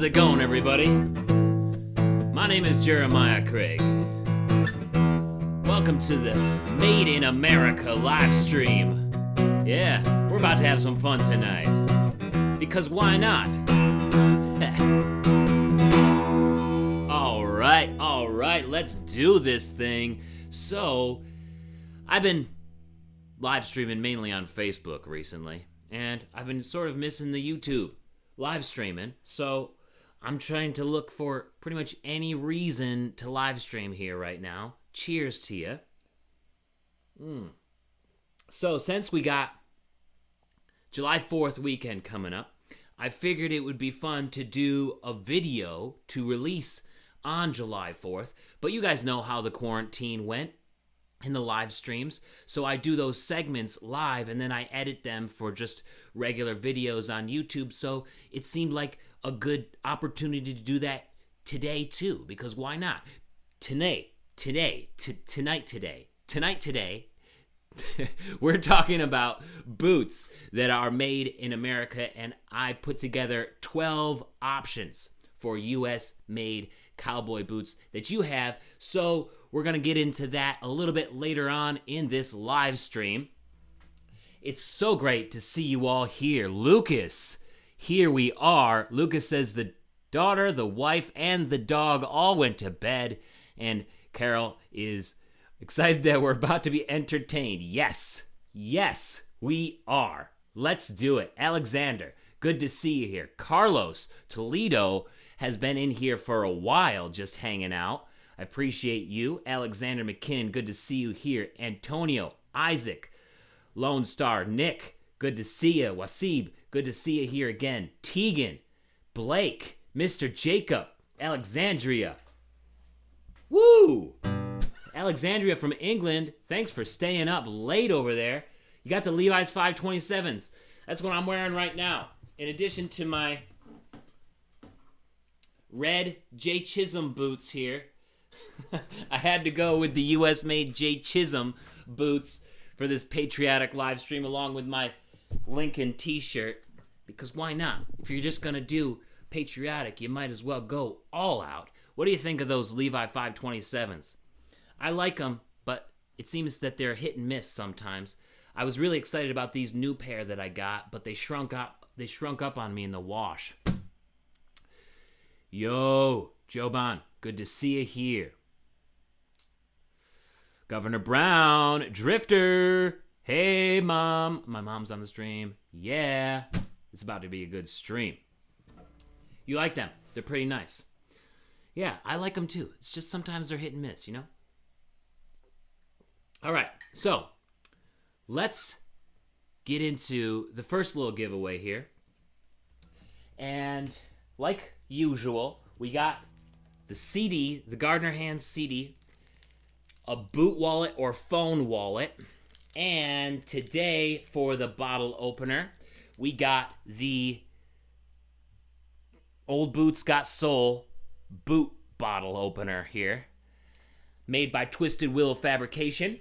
it going, everybody? My name is Jeremiah Craig. Welcome to the Made in America live stream. Yeah, we're about to have some fun tonight. Because why not? All right, let's do this thing. So, I've been live streaming mainly on Facebook recently, and I've been sort of missing the YouTube live streaming, so I'm trying to look for pretty much any reason to live stream here right now. Cheers to you. So since we got July 4th weekend coming up, I figured it would be fun to do a video to release on July 4th, but you guys know how the quarantine went in the live streams, so I do those segments live and then I edit them for just regular videos on YouTube, so it seemed like a good opportunity to do that today too, because why not? Tonight today, we're talking about boots that are made in America, and I put together 12 options for US made cowboy boots that you have. So we're going to get into that a little bit later on in this live stream. It's so great to see you all here. Lucas, here we are. Lucas says the daughter, the wife, and the dog all went to bed, and Carol is excited that we're about to be entertained. Yes, we are. Let's do it. Alexander, good to see you here. Carlos Toledo has been in here for a while just hanging out. I appreciate you. Alexander McKinnon, good to see you here. Antonio, Isaac, Lone Star, Nick, good to see you. Wasib, good to see you here again. Tegan, Blake, Mr. Jacob, Alexandria. Woo! Alexandria from England, thanks for staying up late over there. You got the Levi's 527s. That's what I'm wearing right now. In addition to my red J. Chisholm boots here. I had to go with the US made J. Chisholm boots for this patriotic live stream along with my Lincoln t-shirt, because why not? If you're just gonna do patriotic, you might as well go all out. What do you think of those Levi 527s? I like them, but it seems that they're hit and miss sometimes. I was really excited about these new pair that I got, but they shrunk up on me in the wash. Yo, Joban, good to see you here. Governor Brown, Drifter, hey mom. My mom's on the stream. Yeah, it's about to be a good stream. You like them? They're pretty nice. Yeah, I like them too. It's just sometimes they're hit and miss, you know? All right, so let's get into the first little giveaway here. And like usual, we got the CD, the Gardner Hands CD, a boot wallet or phone wallet, and today for the bottle opener, we got the Old Boots Got Soul boot bottle opener here, made by Twisted Willow Fabrication.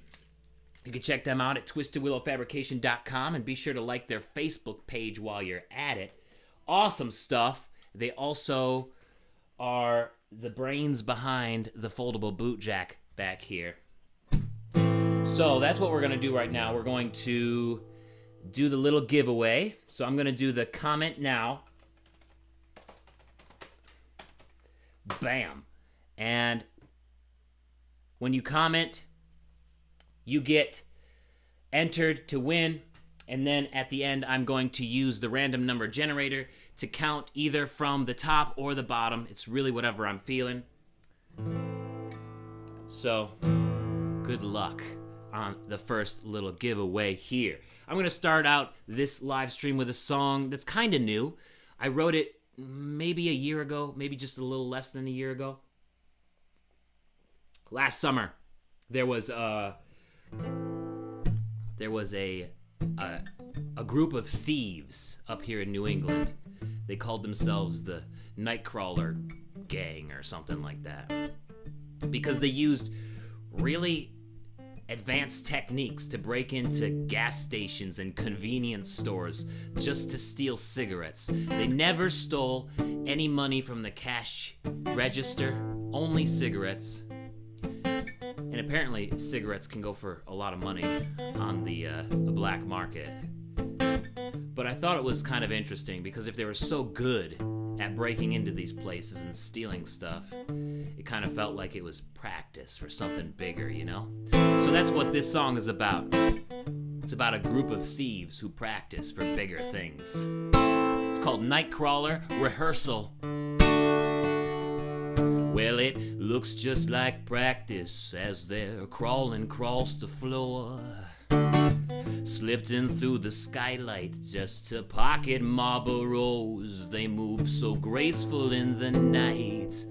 You can check them out at twistedwillowfabrication.com and be sure to like their Facebook page while you're at it. Awesome stuff. They also are the brains behind the foldable boot jack back here. So that's what we're going to do right now. We're going to do the little giveaway. So I'm going to do the comment now. Bam. And when you comment, you get entered to win. And then at the end, I'm going to use the random number generator to count either from the top or the bottom. It's really whatever I'm feeling. So, good luck on the first little giveaway here. I'm going to start out this live stream with a song that's kind of new. I wrote it maybe a year ago, maybe just a little less than a year ago. Last summer, there was a group of thieves up here in New England. They called themselves the Nightcrawler Gang or something like that, because they used really advanced techniques to break into gas stations and convenience stores just to steal cigarettes. They never stole any money from the cash register, only cigarettes. And apparently cigarettes can go for a lot of money on the black market. But I thought it was kind of interesting because if they were so good at breaking into these places and stealing stuff, it kind of felt like it was practice for something bigger, you know? So that's what this song is about. It's about a group of thieves who practice for bigger things. It's called Nightcrawler Rehearsal. Well, it looks just like practice as they're crawling across the floor. Slipped in through the skylight just to pocket Marlboros. They move so graceful in the night,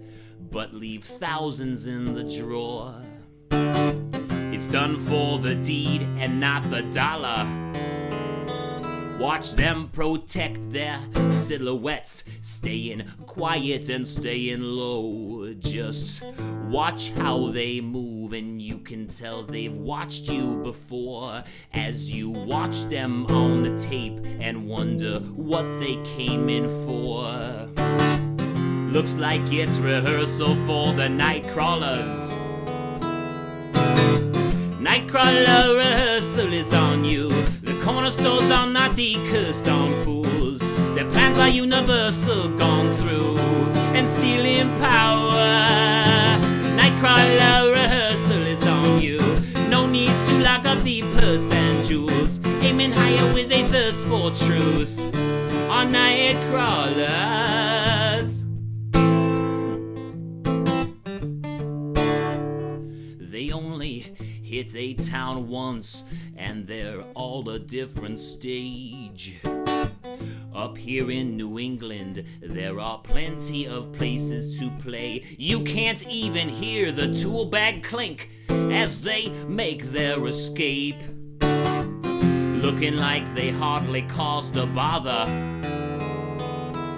but leave thousands in the drawer. It's done for the deed and not the dollar. Watch them protect their silhouettes, staying quiet and staying low. Just watch how they move and you can tell they've watched you before, as you watch them on the tape and wonder what they came in for. Looks like it's rehearsal for the Nightcrawlers. Nightcrawler rehearsal is on you. The corner stores are not the cursed on fools. Their plans are universal, gone through and stealing power. Nightcrawler rehearsal is on you. No need to lock up the purse and jewels. Aiming higher with a thirst for truth. Are Nightcrawlers. They only hit a town once, and they're all a different stage. Up here in New England, there are plenty of places to play. You can't even hear the tool bag clink as they make their escape. Looking like they hardly caused a bother.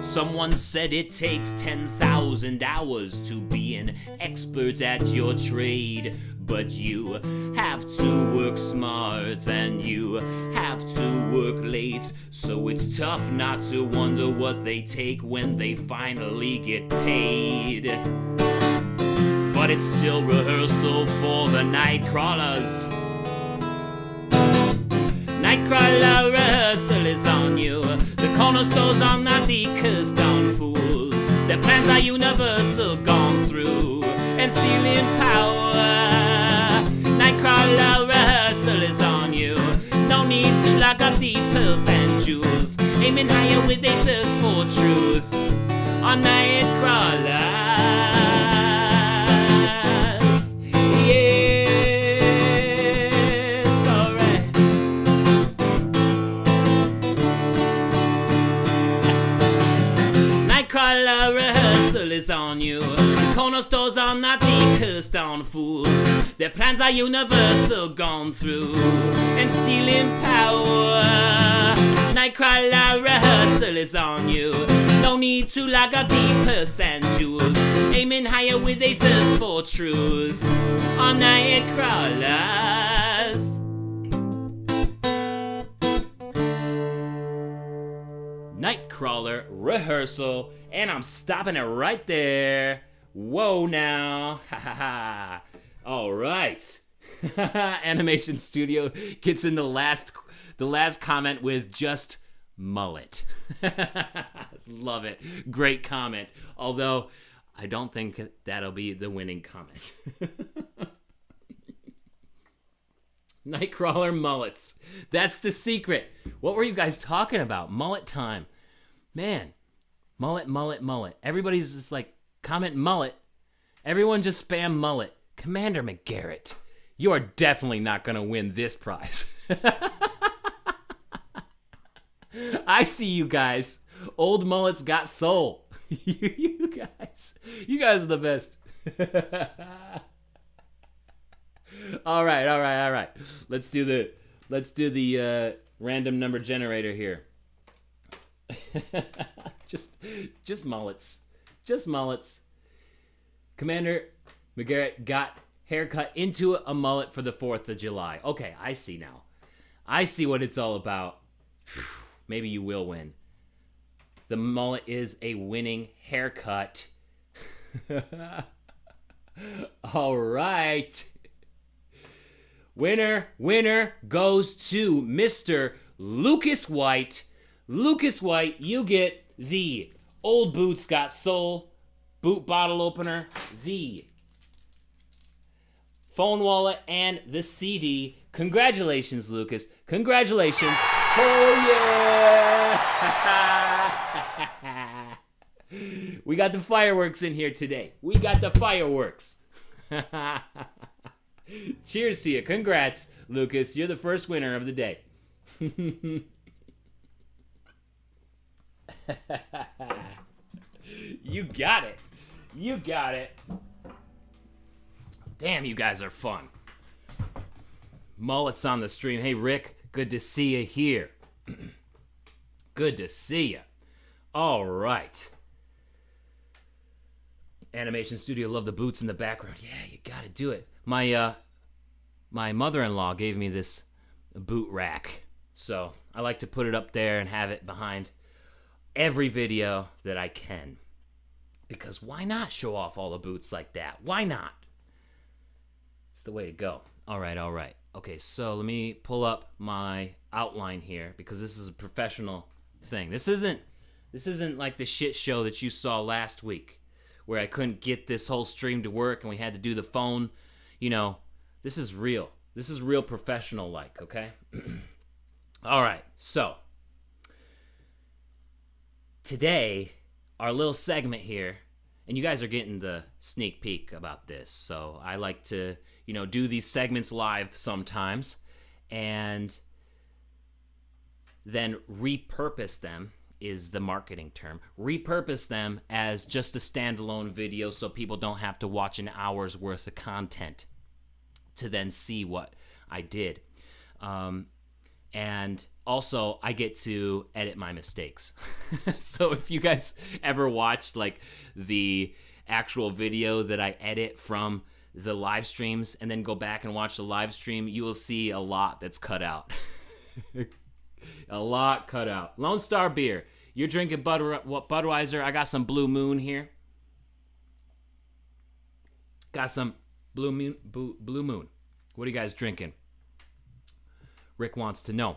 Someone said it takes 10,000 hours to be an expert at your trade. But you have to work smart and you have to work late. So it's tough not to wonder what they take when they finally get paid. But it's still rehearsal for the Nightcrawlers. Nightcrawler rehearsal is on you. The corner stores are not the cursed on fools. Their plans are universal, gone through and stealing power. Nightcrawler rehearsal is on you. No need to lock up the pearls and jewels. Aiming higher with a thirst for truth. On Nightcrawlers. Yes, alright. Nightcrawler rehearsal is on you. Corner stores are not the cursed on fools. Their plans are universal, gone through and stealing power. Nightcrawler rehearsal is on you. No need to lock up the purse and jewels. Aiming higher with a thirst for truth. On Nightcrawlers. Nightcrawler rehearsal, and I'm stopping it right there. Whoa now. Ha ha ha. All right. Animation Studio gets in the last comment with just mullet. Love it. Great comment. Although I don't think that'll be the winning comment. Nightcrawler mullets. That's the secret. What were you guys talking about? Mullet time. Man. Mullet, mullet, mullet. Everybody's just like, comment mullet. Everyone just spam mullet. Commander McGarrett, you are definitely not going to win this prize. I see you guys. Old mullets got soul. you guys are the best. All right. Let's do the random number generator here. just mullets. Just mullets. Commander McGarrett got haircut into a mullet for the 4th of July. Okay, I see now. I see what it's all about. Maybe you will win. The mullet is a winning haircut. All right. Winner goes to Mr. Lucas White. Lucas White, you get the Old Boots Got Soul boot bottle opener, the phone wallet, and the CD. Congratulations, Lucas. Congratulations. Oh, yeah. We got the fireworks in here today. We got the fireworks. Cheers to you. Congrats, Lucas. You're the first winner of the day. You got it. You got it. Damn, you guys are fun. Mullets on the stream. Hey, Rick, good to see you here. Good to see you. All right. Animation Studio, love the boots in the background. Yeah, you gotta do it. My mother-in-law gave me this boot rack, so I like to put it up there and have it behind every video that I can. Because why not show off all the boots like that? Why not? It's the way to go. All right. Okay, so let me pull up my outline here because this is a professional thing. This isn't like the shit show that you saw last week where I couldn't get this whole stream to work and we had to do the phone. You know, this is real. This is real professional like, okay? All right, so today, our little segment here, and you guys are getting the sneak peek about this, so I like to, do these segments live sometimes, and then repurpose them is the marketing term. Repurpose them as just a standalone video so people don't have to watch an hour's worth of content to then see what I did. And also, I get to edit my mistakes. So if you guys ever watched like the actual video that I edit from the live streams and then go back and watch the live stream, you will see a lot that's cut out. A lot cut out. Lone Star Beer, you're drinking Budweiser. I got some Blue Moon here. Got some Blue Moon. What are you guys drinking? Rick wants to know.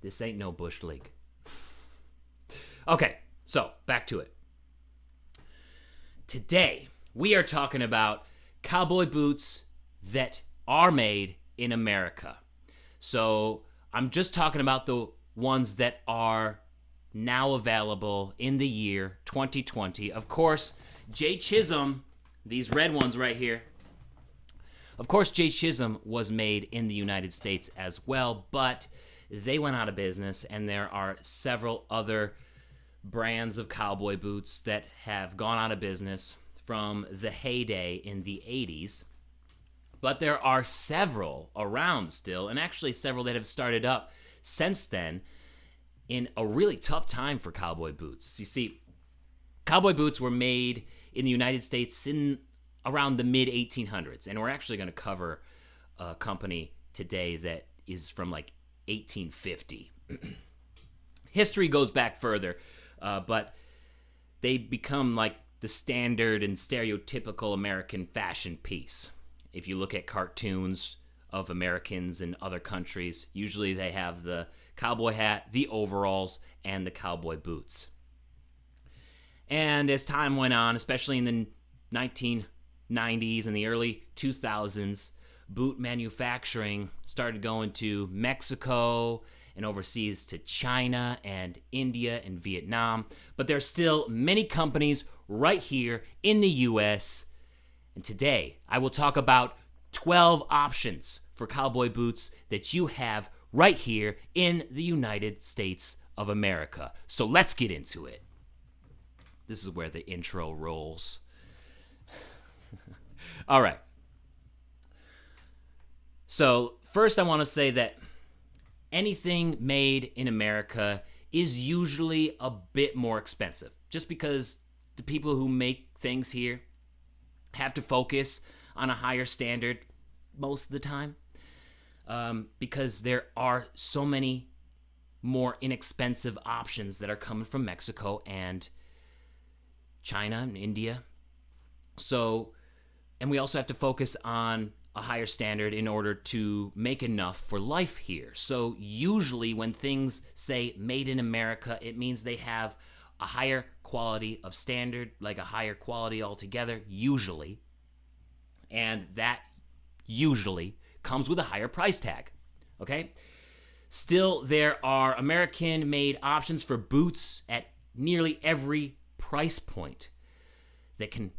This ain't no Bush League. Okay, so back to it. Today, we are talking about cowboy boots that are made in America. So I'm just talking about the ones that are now available in the year 2020. Of course, Jay Chisholm, these red ones right here. Of course, Jay Chisholm was made in the United States as well, but they went out of business, and there are several other brands of cowboy boots that have gone out of business from the heyday in the 80s. But there are several around still, and actually several that have started up since then in a really tough time for cowboy boots. You see, cowboy boots were made in the United States in around the mid-1800s, and we're actually going to cover a company today that is from like 1850. History goes back further, but they become like the standard and stereotypical American fashion piece. If you look at cartoons of Americans in other countries, usually they have the cowboy hat, the overalls, and the cowboy boots. And as time went on, especially in the 1990s and the early 2000s, boot manufacturing started going to Mexico and overseas to China and India and Vietnam. But there's still many companies right here in the US. And today, I will talk about 12 options for cowboy boots that you have right here in the United States of America. So let's get into it. This is where the intro rolls. All right. So first I want to say that anything made in America is usually a bit more expensive, just because the people who make things here have to focus on a higher standard most of the time, because there are so many more inexpensive options that are coming from Mexico and China and India. So, and we also have to focus on a higher standard in order to make enough for life here. So usually when things say made in America, it means they have a higher quality of standard, like a higher quality altogether, usually. And that usually comes with a higher price tag, okay? Still, there are American-made options for boots at nearly every price point that can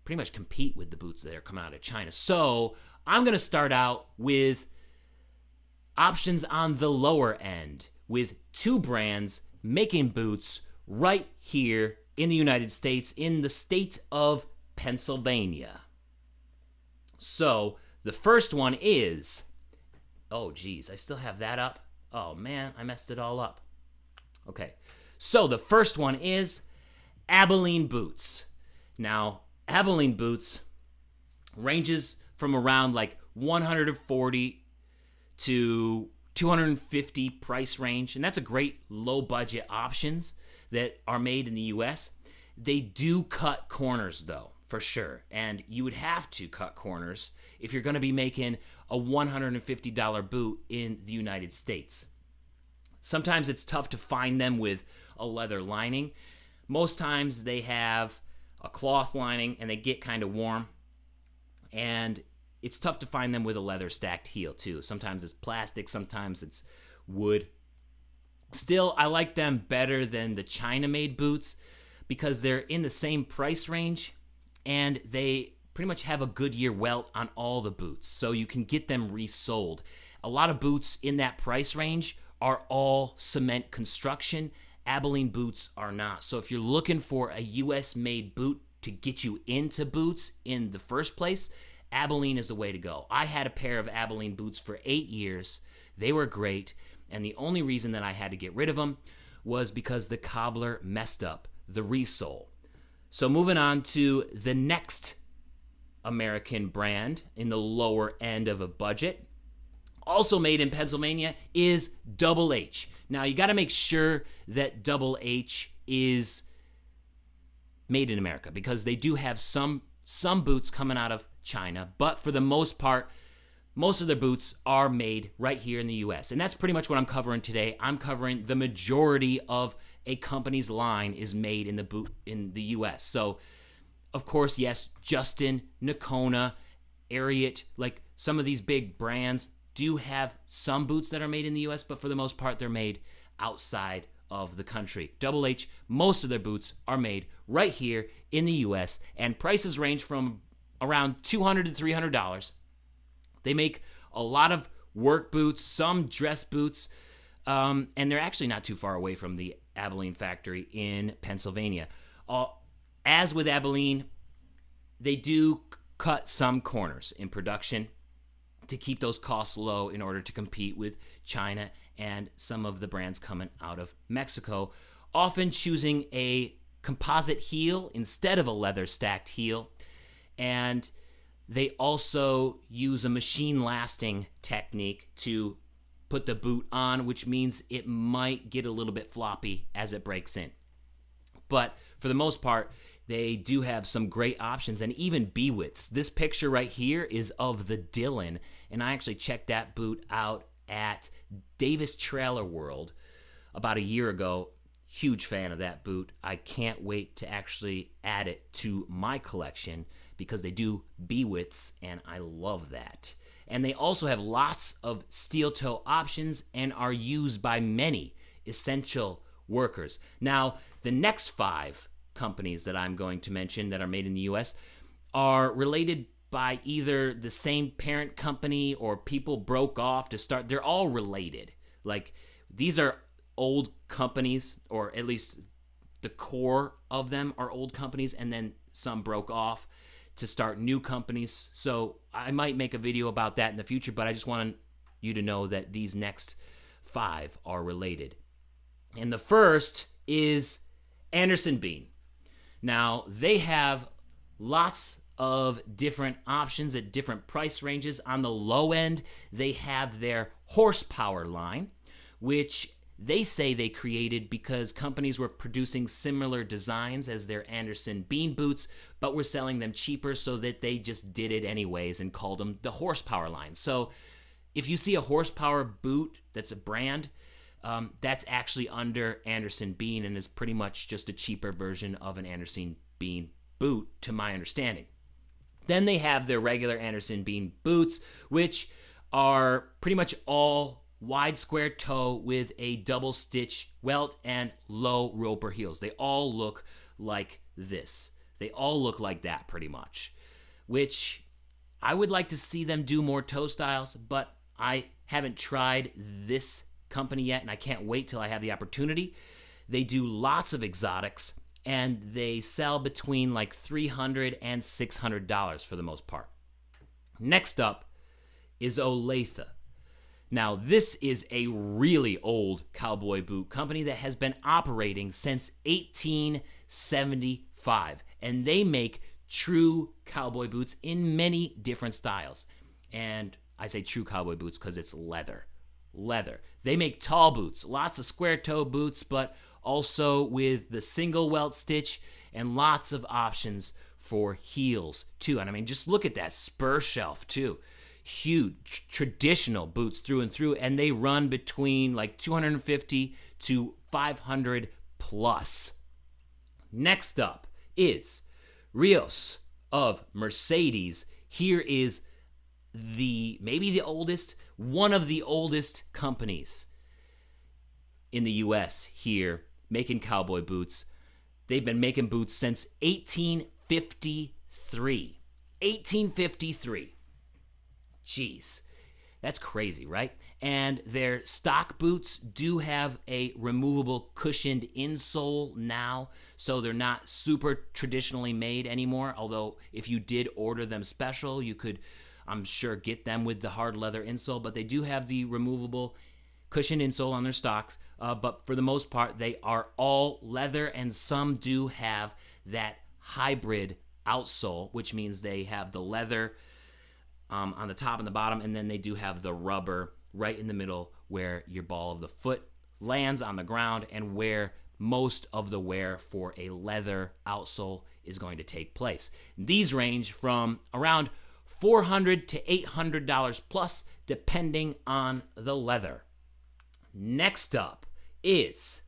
pretty much compete with the boots that are coming out of China. So I'm going to start out with options on the lower end with two brands making boots right here in the United States, in the state of Pennsylvania. So the first one is, oh geez, I still have that up. Oh man, I messed it all up. Okay, so the first one is Abilene boots. Now, Abilene boots ranges from around like 140 to 250 price range, and that's a great low budget options that are made in the US. They do cut corners though, for sure, and you would have to cut corners if you're going to be making a $150 boot in the United States. Sometimes it's tough to find them with a leather lining. Most times they have a cloth lining and they get kind of warm, and it's tough to find them with a leather stacked heel too. Sometimes it's plastic, sometimes it's wood. Still, I like them better than the China-made boots because they're in the same price range and they pretty much have a Goodyear welt on all the boots, so you can get them resold. A lot of boots in that price range are all cement construction. Abilene boots are not. So if you're looking for a US-made boot to get you into boots in the first place, Abilene is the way to go. I had a pair of Abilene boots for 8 years. They were great, and the only reason that I had to get rid of them was because the cobbler messed up the resole. So moving on to the next American brand in the lower end of a budget, also made in Pennsylvania, is Double H. Now, you got to make sure that Double H is made in America because they do have some boots coming out of China, but for the most part, most of their boots are made right here in the US. And that's pretty much what I'm covering today. I'm covering the majority of a company's line is made in the US. So, of course, yes, Justin, Nakona, Ariat, like some of these big brands do have some boots that are made in the US, but for the most part, they're made outside of the country. Double H, most of their boots are made right here in the US, and prices range from around $200 to $300. They make a lot of work boots, some dress boots, and they're actually not too far away from the Abilene factory in Pennsylvania. As with Abilene, they do cut some corners in production to keep those costs low in order to compete with China and some of the brands coming out of Mexico, often choosing a composite heel instead of a leather stacked heel. And they also use a machine lasting technique to put the boot on, which means it might get a little bit floppy as it breaks in. But for the most part, they do have some great options and even B-widths. This picture right here is of the Dylan, and I actually checked that boot out at Davis Trailer World about a year ago. Huge fan of that boot. I can't wait to actually add it to my collection because they do B-widths, and I love that. And they also have lots of steel toe options and are used by many essential workers. Now, the next 5 companies that I'm going to mention that are made in the US are related by either the same parent company or people broke off to start. They're all related. Like, these are old companies, or at least the core of them are old companies, and then some broke off to start new companies. So I might make a video about that in the future, but I just want you to know that these next 5 are related. And the first is Anderson Bean. Now, they have lots of different options at different price ranges. On the low end, they have their horsepower line, which they say they created because companies were producing similar designs as their Anderson bean boots, but were selling them cheaper, so that they just did it anyways and called them the horsepower line. So if you see a horsepower boot that's a brand, that's actually under Anderson Bean and is pretty much just a cheaper version of an Anderson Bean boot, to my understanding. Then they have their regular Anderson Bean boots, which are pretty much all wide square toe with a double stitch welt and low roper heels. They all look like this. They all look like that pretty much, which I would like to see them do more toe styles, but I haven't tried this company yet, and I can't wait till I have the opportunity. They do lots of exotics, and they sell between like $300 and $600 for the most part. Next up is Olathe. Now, this is a really old cowboy boot company that has been operating since 1875, and they make true cowboy boots in many different styles. And I say true cowboy boots because it's leather. Leather. They make tall boots, lots of square toe boots, but also with the single welt stitch and lots of options for heels too. And I mean, just look at that spur shelf too. Huge traditional boots through and through, and they run between like $250 to $500 plus. Next up is Rios of Mercedes. Here is maybe the oldest, one of the oldest companies in the US here making cowboy boots. They've been making boots since 1853. 1853. Jeez, that's crazy, right? And their stock boots do have a removable cushioned insole now, so they're not super traditionally made anymore. Although if you did order them special, you could, I'm sure, get them with the hard leather insole, but they do have the removable cushioned insole on their stocks. But for the most part, they are all leather, and some do have that hybrid outsole, which means they have the leather on the top and the bottom, and then they do have the rubber right in the middle where your ball of the foot lands on the ground and where most of the wear for a leather outsole is going to take place. These range from around $400 to $800 plus, depending on the leather. Next up is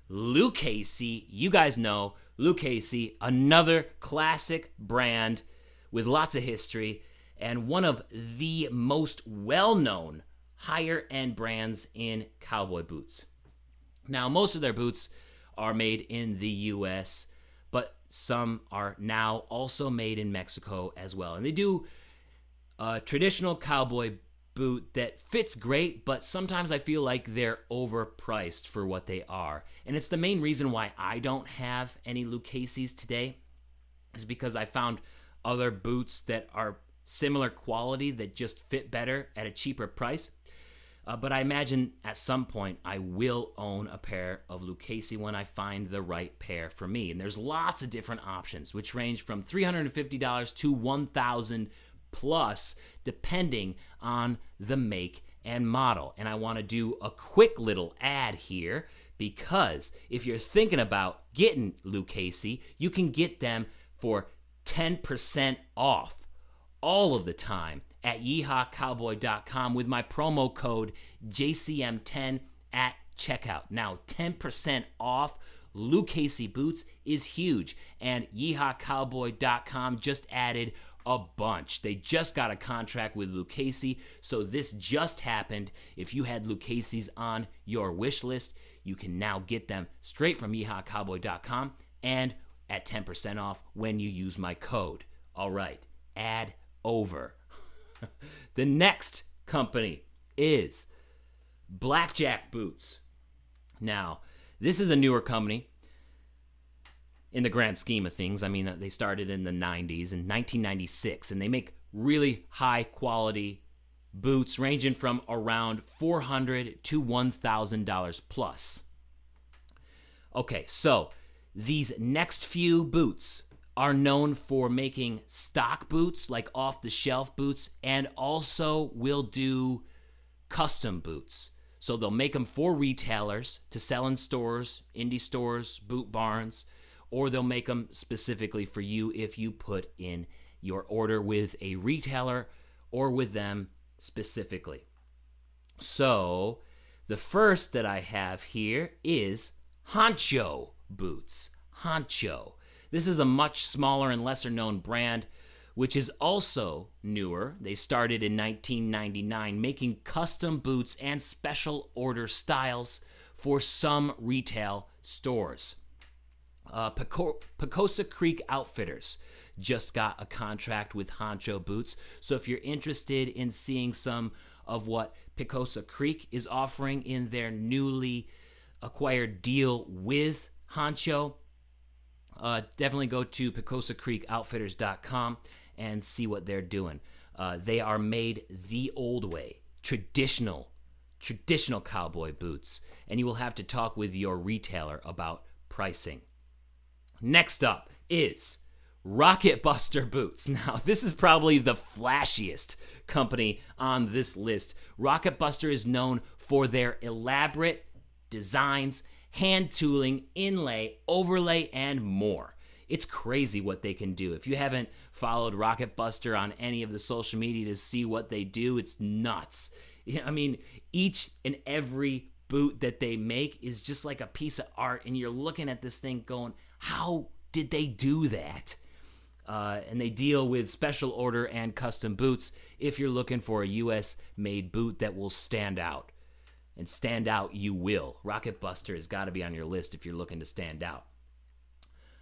Lucchese. You guys know Lucchese, another classic brand with lots of history and one of the most well-known higher-end brands in cowboy boots. Now, most of their boots are made in the U.S., but some are now also made in Mexico as well. And they do a traditional cowboy boot that fits great, but sometimes I feel like they're overpriced for what they are. And it's the main reason why I don't have any Lucchese's today, is because I found other boots that are similar quality that just fit better at a cheaper price. But I imagine at some point I will own a pair of Lucchese when I find the right pair for me. And there's lots of different options, which range from $350 to $1,000 plus, depending on the make and model. And I want to do a quick little ad here, because if you're thinking about getting Lucchese, you can get them for 10% off all of the time at yeehawcowboy.com with my promo code JCM10 at checkout. Now, 10% off Lucchese boots is huge, and yeehawcowboy.com just added a bunch. They just got a contract with Lucchese, so this just happened. If you had Lucchese's on your wish list, you can now get them straight from yeehawcowboy.com and at 10% off when you use my code. All right, ad over. The next company is Blackjack Boots. Now, this is a newer company in the grand scheme of things. I mean, they started in the 90s, in 1996, and they make really high quality boots ranging from around $400 to $1,000 plus. Okay, so these next few boots are known for making stock boots, like off-the-shelf boots, and also will do custom boots. So they'll make them for retailers to sell in stores, indie stores, boot barns, or they'll make them specifically for you if you put in your order with a retailer or with them specifically. So the first that I have here is Honcho boots. Honcho. This is a much smaller and lesser known brand, which is also newer. They started in 1999 making custom boots and special order styles for some retail stores. Pocosa Creek Outfitters just got a contract with Honcho Boots. So if you're interested in seeing some of what Pocosa Creek is offering in their newly acquired deal with Honcho, definitely go to PocosaCreekOutfitters.com and see what they're doing. They are made the old way, traditional cowboy boots, and you will have to talk with your retailer about pricing. Next up is Rocket Buster Boots. Now, this is probably the flashiest company on this list. Rocket Buster is known for their elaborate designs, hand tooling, inlay, overlay, and more. It's crazy what they can do. If you haven't followed Rocket Buster on any of the social media to see what they do, it's nuts. I mean, each and every boot that they make is just like a piece of art, and you're looking at this thing going, how did they do that? And they deal with special order and custom boots if you're looking for a U.S. made boot that will stand out. And stand out you will. Rocket Buster has got to be on your list if you're looking to stand out.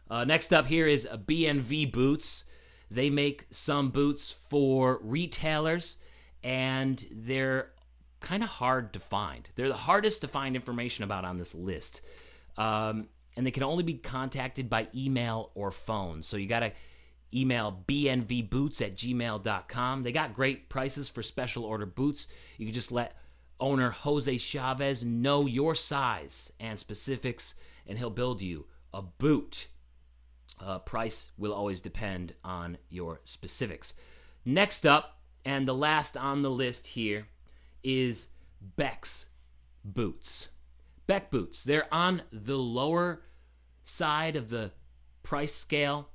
Next up here is BNV Boots. They make some boots for retailers, and they're kind of hard to find. They're the hardest to find information about on this list. And they can only be contacted by email or phone. So you got to email bnvboots@gmail.com. They got great prices for special order boots. You can just let owner Jose Chavez know your size and specifics, and he'll build you a boot. Price will always depend on your specifics. Next up, and the last on the list here, is Beck's Boots. Beck Boots. They're on the lower side of the price scale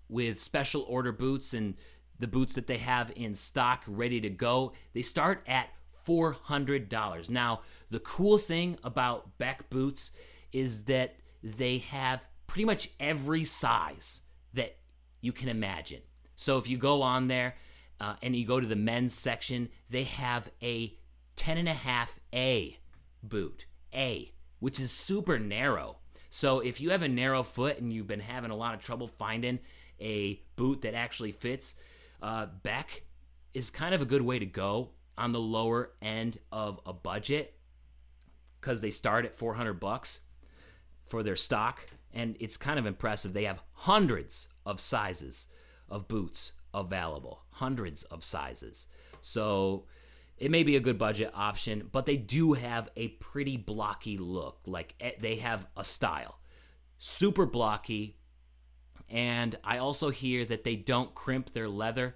with special order boots and the boots that they have in stock ready to go. They start at $400. Now, the cool thing about Beck Boots is that they have pretty much every size that you can imagine. So if you go on there and you go to the men's section, they have a 10.5A boot, A, which is super narrow. So if you have a narrow foot and you've been having a lot of trouble finding a boot that actually fits, Beck is kind of a good way to go on the lower end of a budget, because they start at $400 for their stock, and it's kind of impressive. They have hundreds of sizes of boots available, hundreds of sizes. So it may be a good budget option, but they do have a pretty blocky look. Like, they have a style, super blocky. And I also hear that they don't crimp their leather,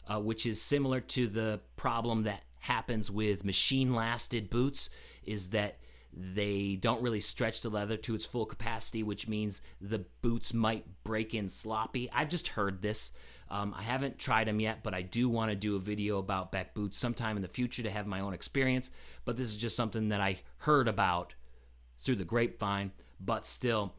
which is similar to the problem that happens with machine-lasted boots, is that they don't really stretch the leather to its full capacity, which means the boots might break in sloppy. I've just heard this. I haven't tried them yet, but I do want to do a video about Beck boots sometime in the future to have my own experience. But this is just something that I heard about through the grapevine. But still,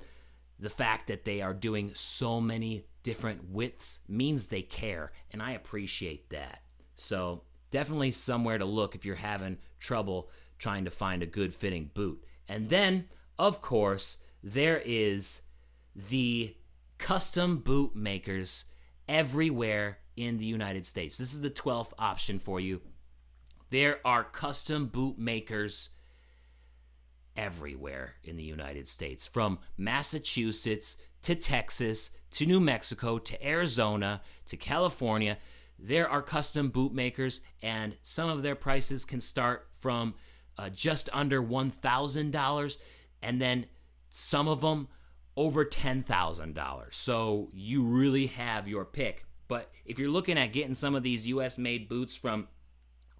the fact that they are doing so many different widths means they care, and I appreciate that. So definitely somewhere to look if you're having trouble trying to find a good fitting boot. And then, of course, there is the custom boot makers everywhere in the United States. This is the 12th option for you. There are custom boot makers everywhere in the United States, from Massachusetts to Texas to New Mexico to Arizona to California. There are custom boot makers, and some of their prices can start from just under $1,000, and then some of them over $10,000. So you really have your pick. But if you're looking at getting some of these US made boots from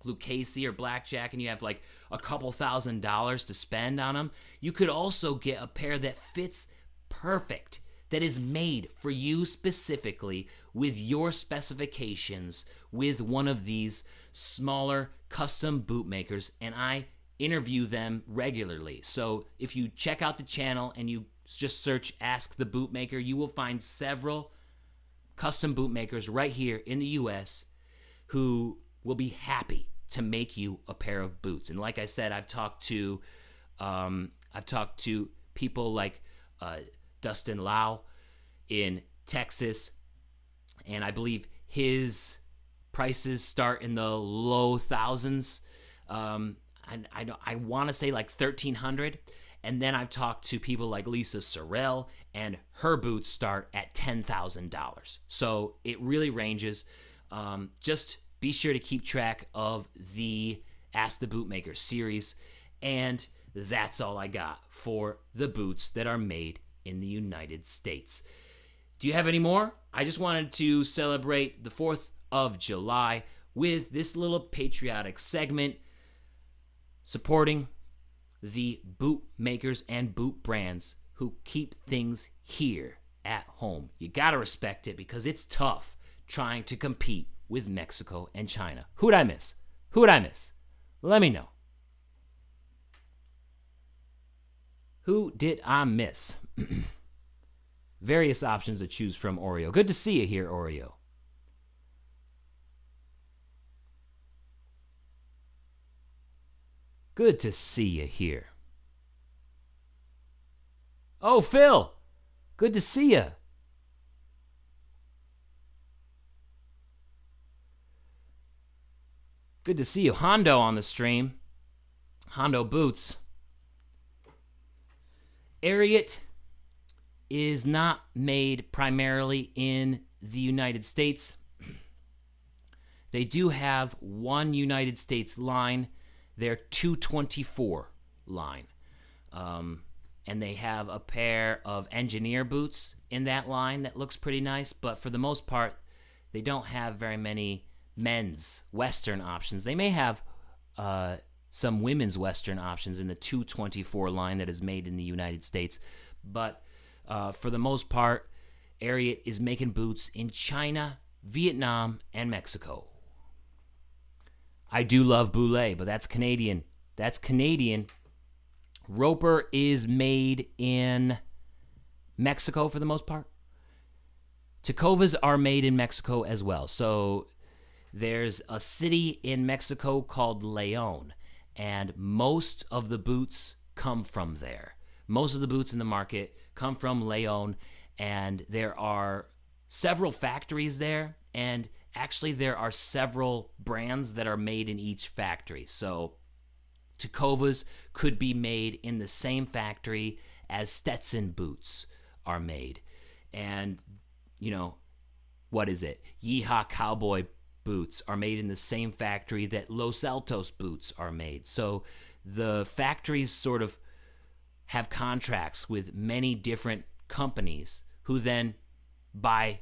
Lucchese or Blackjack and you have like a couple $1,000s to spend on them, you could also get a pair that fits perfect, that is made for you specifically with your specifications with one of these smaller custom boot makers, and I interview them regularly. So if you check out the channel and you just search Ask the Bootmaker, you will find several custom bootmakers right here in the US who will be happy to make you a pair of boots. And like I said, I've talked to people like Dustin Lau in Texas, and I believe his prices start in the low thousands. I want to say like $1,300. And then I've talked to people like Lisa Sorrell, and her boots start at $10,000. So it really ranges. Just be sure to keep track of the Ask the Bootmaker series. And that's all I got for the boots that are made in the United States. Do you have any more? I just wanted to celebrate the 4th of July with this little patriotic segment supporting the boot makers and boot brands who keep things here at home. You gotta respect it because it's tough trying to compete with Mexico and China. Who'd I miss? Who would I miss? Let me know. Who did I miss? Various options to choose from, Oreo. Good to see you here, Oreo. Good to see you here. Oh, Phil. Good to see you. Good to see you. Hondo on the stream. Hondo Boots. Ariat is not made primarily in the United States. They do have one United States line, their 224 line. And they have a pair of engineer boots in that line that looks pretty nice, but for the most part, they don't have very many men's Western options. They may have some women's Western options in the 224 line that is made in the United States, but for the most part, Ariat is making boots in China, Vietnam, and Mexico. I do love Boulay, but that's Canadian. That's Canadian. Roper is made in Mexico for the most part. Tecovas are made in Mexico as well. So there's a city in Mexico called León, and most of the boots come from there. Most of the boots in the market come from León, and there are several factories there, and actually there are several brands that are made in each factory. So Tecovas could be made in the same factory as Stetson boots are made. And, you know, what is it? Yeehaw Cowboy boots are made in the same factory that Los Altos boots are made. So the factories sort of have contracts with many different companies who then buy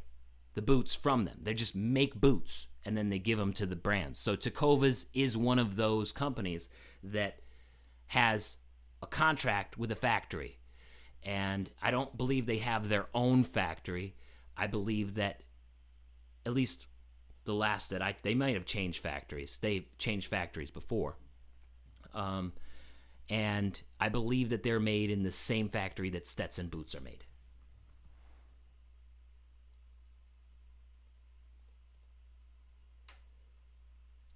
the boots from them. They just make boots and then they give them to the brands. So Tecovas is one of those companies that has a contract with a factory. And I don't believe they have their own factory. I believe that at least the last that they might have changed factories. They've changed factories before. And I believe that they're made in the same factory that Stetson boots are made.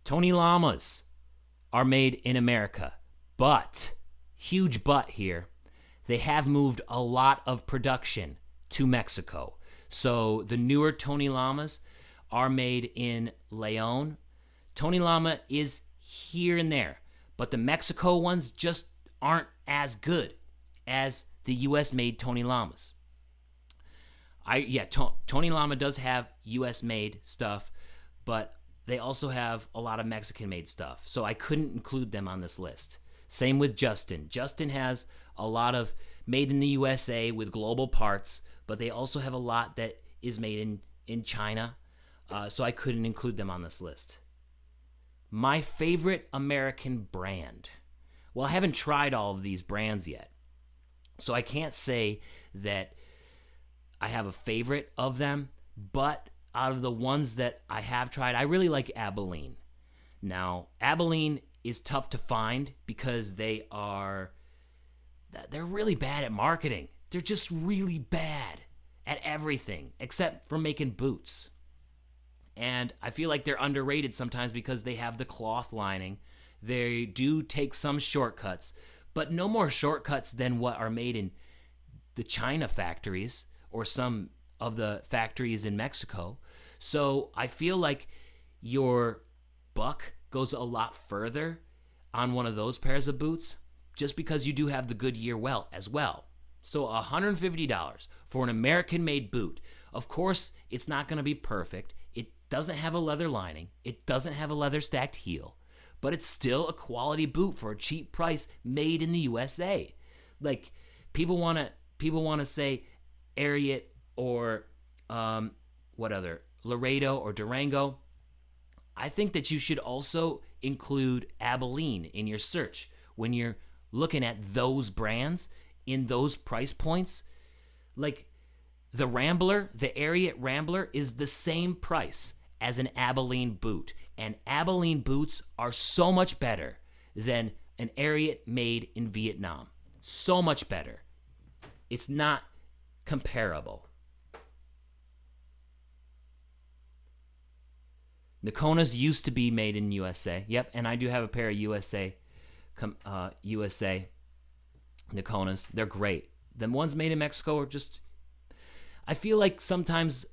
Tony Llamas are made in America, but, huge but here, they have moved a lot of production to Mexico. So the newer Tony Llamas are made in León. Tony Llama is here and there, but the Mexico ones just aren't as good as the US made Tony Llamas. Tony Llama does have US made stuff, but they also have a lot of Mexican made stuff, so I couldn't include them on this list. Same with Justin. Justin has a lot of made in the USA with global parts, but they also have a lot that is made in China. So I couldn't include them on this list. My favorite American brand. Well, I haven't tried all of these brands yet, so I can't say that I have a favorite of them, but out of the ones that I have tried, I really like Abilene. Now, Abilene is tough to find because they're really bad at marketing. They're just really bad at everything except for making boots. And I feel like they're underrated sometimes because they have the cloth lining. They do take some shortcuts, but no more shortcuts than what are made in the China factories or some of the factories in Mexico. So I feel like your buck goes a lot further on one of those pairs of boots just because you do have the Goodyear well as well. So $150 for an American-made boot. Of course, it's not going to be perfect. It doesn't have a leather lining. It doesn't have a leather stacked heel. But it's still a quality boot for a cheap price made in the USA. Like, people want to say Ariat or what other? Laredo or Durango. I think that you should also include Abilene in your search when you're looking at those brands in those price points. Like the Rambler, the Ariat Rambler is the same price as an Abilene boot. And Abilene boots are so much better than an Ariat made in Vietnam. So much better. It's not comparable. Nakona's used to be made in USA. Yep, and I do have a pair of USA Nakonas. They're great. The ones made in Mexico are just... I feel like sometimes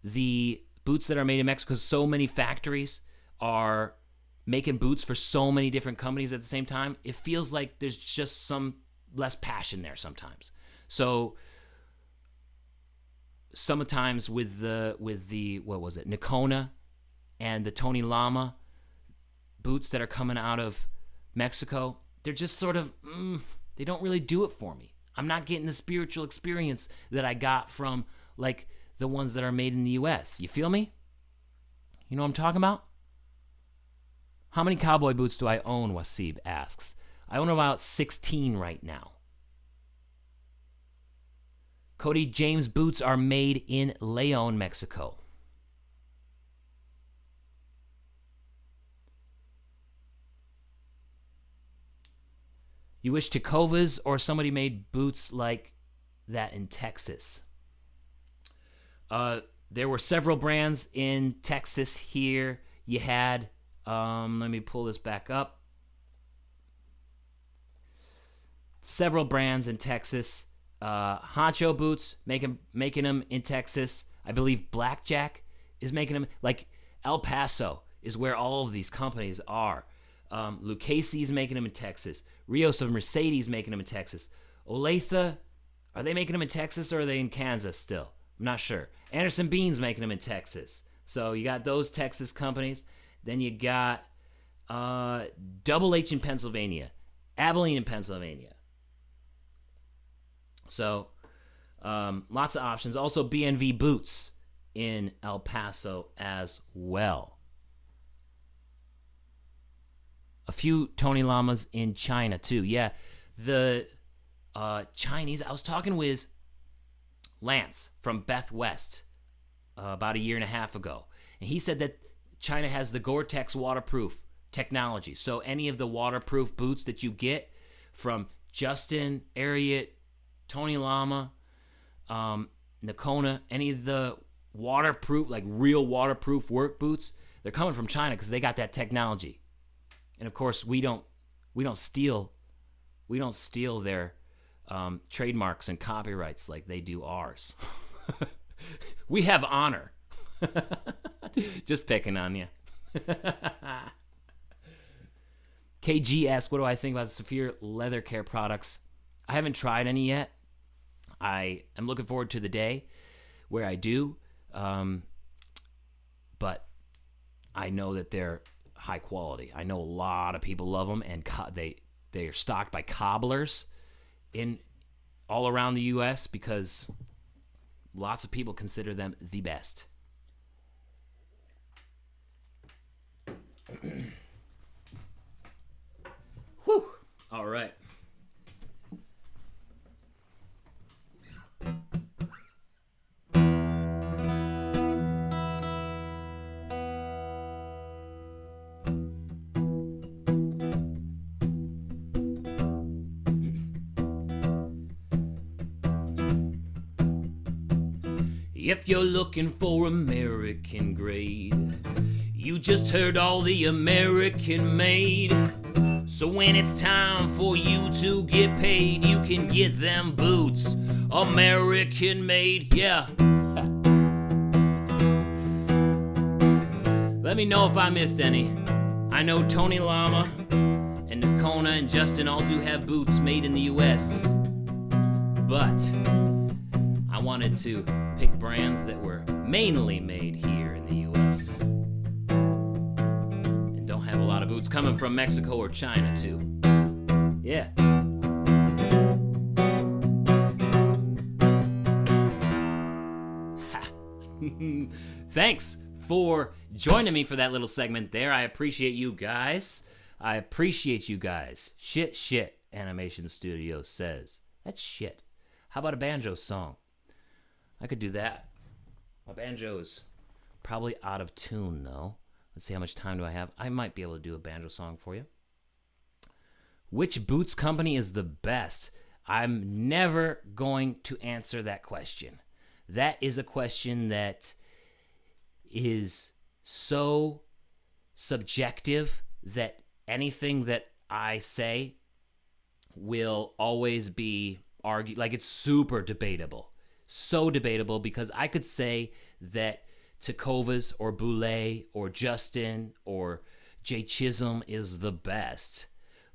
the boots that are made in Mexico, so many factories are making boots for so many different companies at the same time. It feels like there's just some less passion there sometimes. So sometimes with the what was it, Nakona and the Tony Lama boots that are coming out of Mexico, they're just sort of, they don't really do it for me. I'm not getting the spiritual experience that I got from, like, the ones that are made in the U.S. You feel me? You know what I'm talking about? How many cowboy boots do I own, Wasib asks. I own about 16 right now. Cody, James boots are made in Leon, Mexico. You wish Tecovas or somebody made boots like that in Texas? There were several brands in Texas here. You had, let me pull this back up. Several brands in Texas. Honcho Boots making them in Texas. I believe Blackjack is making them. Like El Paso is where all of these companies are. Lucchese's making them in Texas. Rios of Mercedes making them in Texas. Olathe, are they making them in Texas or are they in Kansas still? I'm not sure. Anderson Bean's making them in Texas. So you got those Texas companies. Then you got Double H in Pennsylvania. Abilene in Pennsylvania. So lots of options. Also BNV Boots in El Paso as well. A few Tony Lamas in China, too. Yeah, the Chinese... I was talking with Lance from Beth West about a year and a half ago, and he said that China has the Gore-Tex waterproof technology. So any of the waterproof boots that you get from Justin, Ariat, Tony Lama, Nakona, any of the waterproof, like real waterproof work boots, they're coming from China because they got that technology. And of course, we don't steal their trademarks and copyrights like they do ours. We have honor. Just picking on you. KG asks, what do I think about the Saphir leather care products? I haven't tried any yet. I am looking forward to the day where I do. But I know that they're high quality. I know a lot of people love them, and they they are stocked by cobblers in all around the U.S. because lots of people consider them the best. Whew. All right. If you're looking for American grade, you just heard all the American made. So when it's time for you to get paid, you can get them boots American made, yeah. Let me know if I missed any. I know Tony Lama and Nakona and Justin all do have boots made in the US, but I wanted to pick brands that were mainly made here in the US and don't have a lot of boots coming from Mexico or China too. Yeah. Thanks for joining me for that little segment there. I appreciate you guys. Shit, Animation Studio says. That's shit. How about a banjo song? I could do that. My banjo is probably out of tune, though. Let's see, how much time do I have? I might be able to do a banjo song for you. Which boots company is the best? I'm never going to answer that question. That is a question that is so subjective that anything that I say will always be argued. Like, it's super debatable. So debatable, because I could say that Tecovas or Boulay or Justin or Jay Chisholm is the best,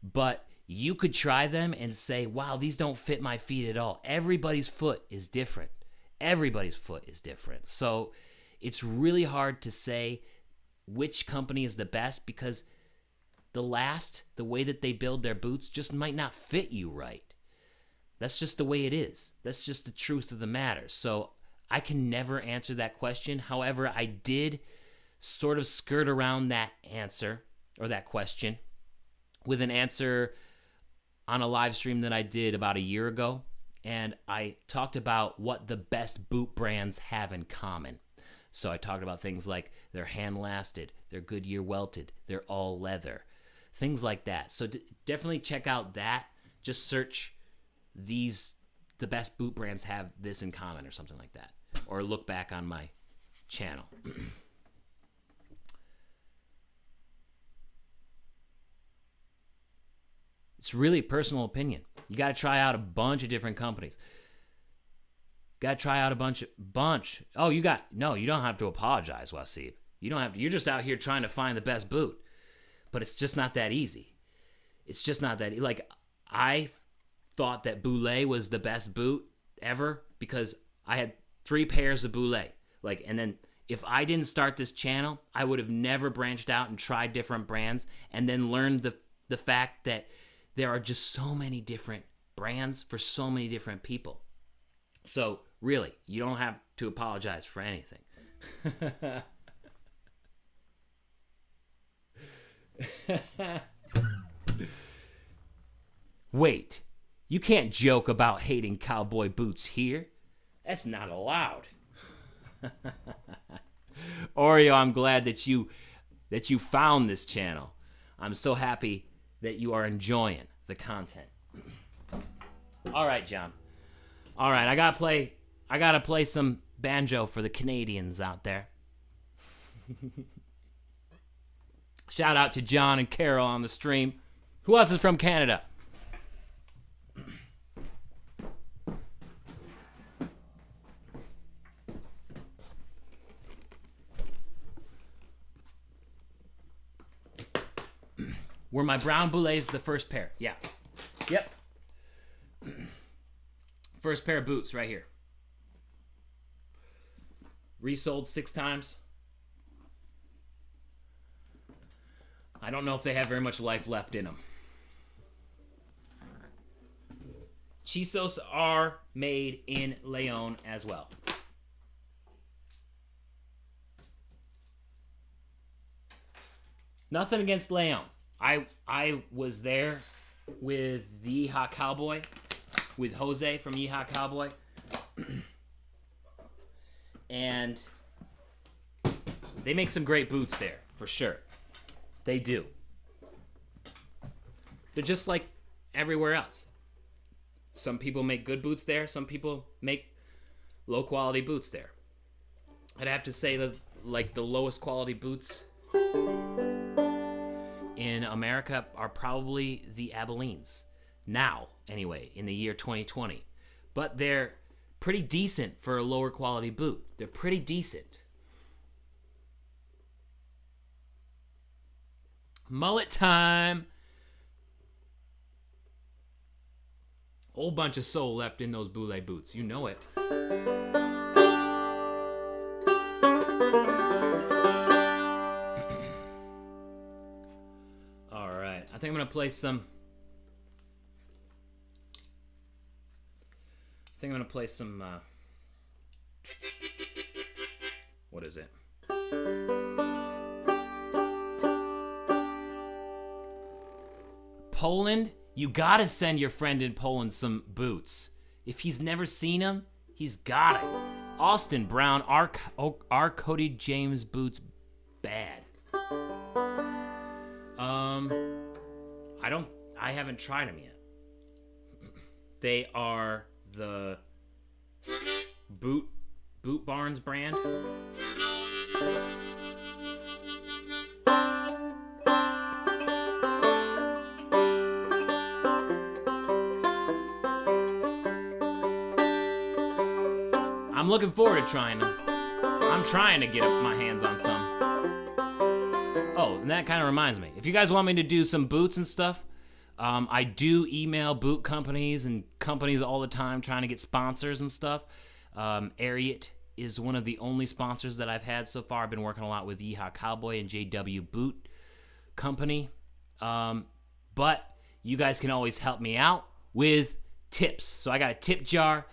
but you could try them and say, wow, these don't fit my feet at all. Everybody's foot is different. So it's really hard to say which company is the best, because the way that they build their boots just might not fit you right. That's just the way it is. That's just the truth of the matter. So I can never answer that question. However, I did sort of skirt around that answer, or that question, with an answer on a live stream that I did about a year ago. And I talked about what the best boot brands have in common. So I talked about things like they're hand-lasted, they're Goodyear welted, they're all leather, things like that. So definitely check out that. Just search the best boot brands have this in common, or something like that, or look back on my channel. It's really personal opinion. You got to try out a bunch of different companies. Got to try out a bunch. Oh, you don't have to apologize, Wasib. You don't have to. You're just out here trying to find the best boot, but it's just not that easy. It's just not that. Like, I thought that Boulay was the best boot ever because I had 3 pairs of Boulay. Like, and then if I didn't start this channel, I would have never branched out and tried different brands, and then learned the fact that there are just so many different brands for so many different people. So really, you don't have to apologize for anything. Wait, you can't joke about hating cowboy boots here. That's not allowed. Oreo, I'm glad that you found this channel. I'm so happy that you are enjoying the content. All right, John. All right, I gotta play some banjo for the Canadians out there. Shout out to John and Carol on the stream. Who else is from Canada? Were my brown boulets the first pair? Yeah. Yep. First pair of boots right here. Resold 6 times. I don't know if they have very much life left in them. Chisos are made in Leon as well. Nothing against Leon. I was there with the Yeehaw Cowboy, with Jose from Yeehaw Cowboy. And they make some great boots there, for sure. They do. They're just like everywhere else. Some people make good boots there. Some people make low quality boots there. I'd have to say that like the lowest quality boots in America are probably the Abilene's. Now, anyway, in the year 2020. But they're pretty decent for a lower quality boot. They're pretty decent. Mullet time. Whole bunch of soul left in those boule boots. You know it. All right. I think I'm going to play some... what is it? Poland? You gotta send your friend in Poland some boots. If he's never seen them, he's got it. Austin Brown, our Cody James boots bad. I haven't tried them yet. They are the Boot Barnes brand. I'm looking forward to trying them. I'm trying to get my hands on some. Oh, and that kind of reminds me. If you guys want me to do some boots and stuff, I do email boot companies and companies all the time trying to get sponsors and stuff. Ariat is one of the only sponsors that I've had so far. I've been working a lot with Yeehaw Cowboy and JW Boot Company. But you guys can always help me out with tips. So I got a tip jar.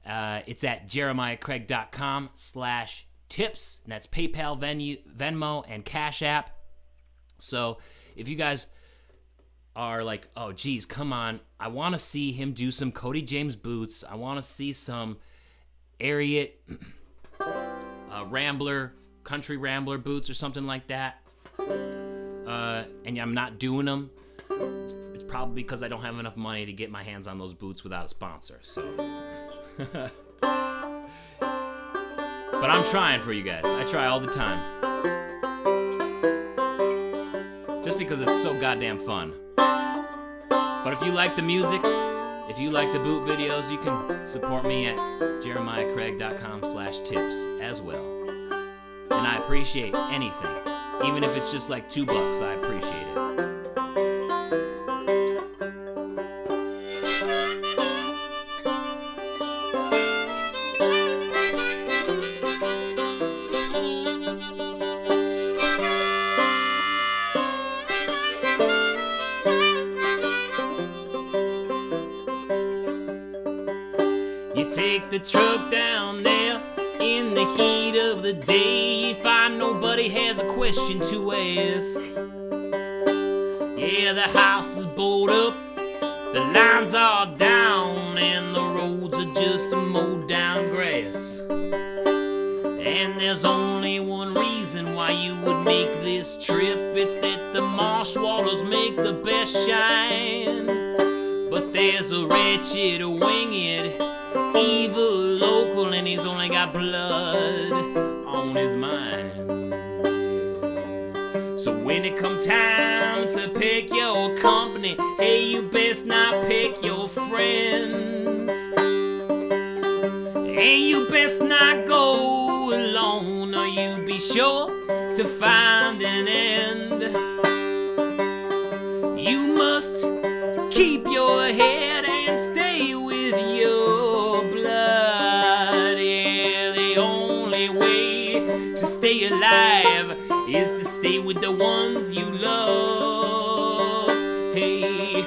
It's at jeremiahcraig.com/tips. And that's PayPal, Venmo, and Cash App. So if you guys are like, oh, geez, come on. I want to see him do some Cody James boots. I want to see some Ariat Rambler, Country Rambler boots or something like that. And I'm not doing them. It's probably because I don't have enough money to get my hands on those boots without a sponsor. So, but I'm trying for you guys. I try all the time. Just because it's so goddamn fun. But if you like the music, if you like the boot videos, you can support me at jeremiahcraig.com/tips as well. And I appreciate anything. Even if it's just like $2, I appreciate it. Take the truck down there in the heat of the day. Find nobody has a question to ask. Yeah, the house is boarded up, the lines are down, and the roads are just mowed down grass. And there's only one reason why you would make this trip. It's that the marsh waters make the best shine. But there's a wretched, winged, evil local, and he's only got blood on his mind. So when it come time to pick your company, hey, you best not pick your friends. Hey, you best not go alone, or you be sure to find an end. You must keep your head and stay with your blood. Yeah, the only way to stay alive is to stay with the ones you love. Hey,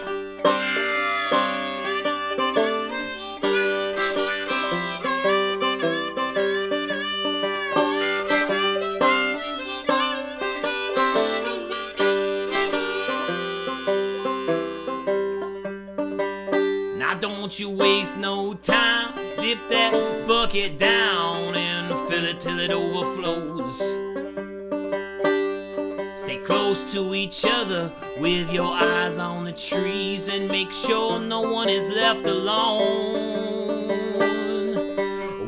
Why don't you waste no time? Dip that bucket down and fill it till it overflows. Stay close to each other with your eyes on the trees and make sure no one is left alone.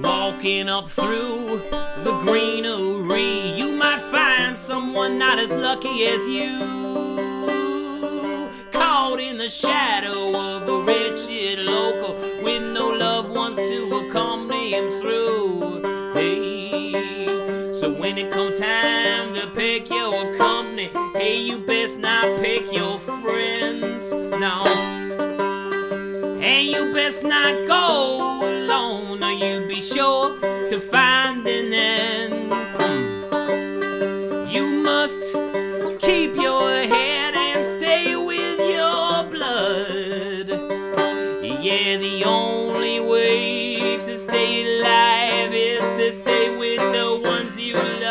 Walking up through the greenery, you might find someone not as lucky as you, caught in the shadow of a wretched local with no loved ones to accompany him through. Hey, so when it come time to pick your company, hey, you best not pick your friends, no. And you best not go alone, or you be sure to find an end. You must keep your head and stay with your blood. Yeah, the only way to stay alive is to stay with the ones you love.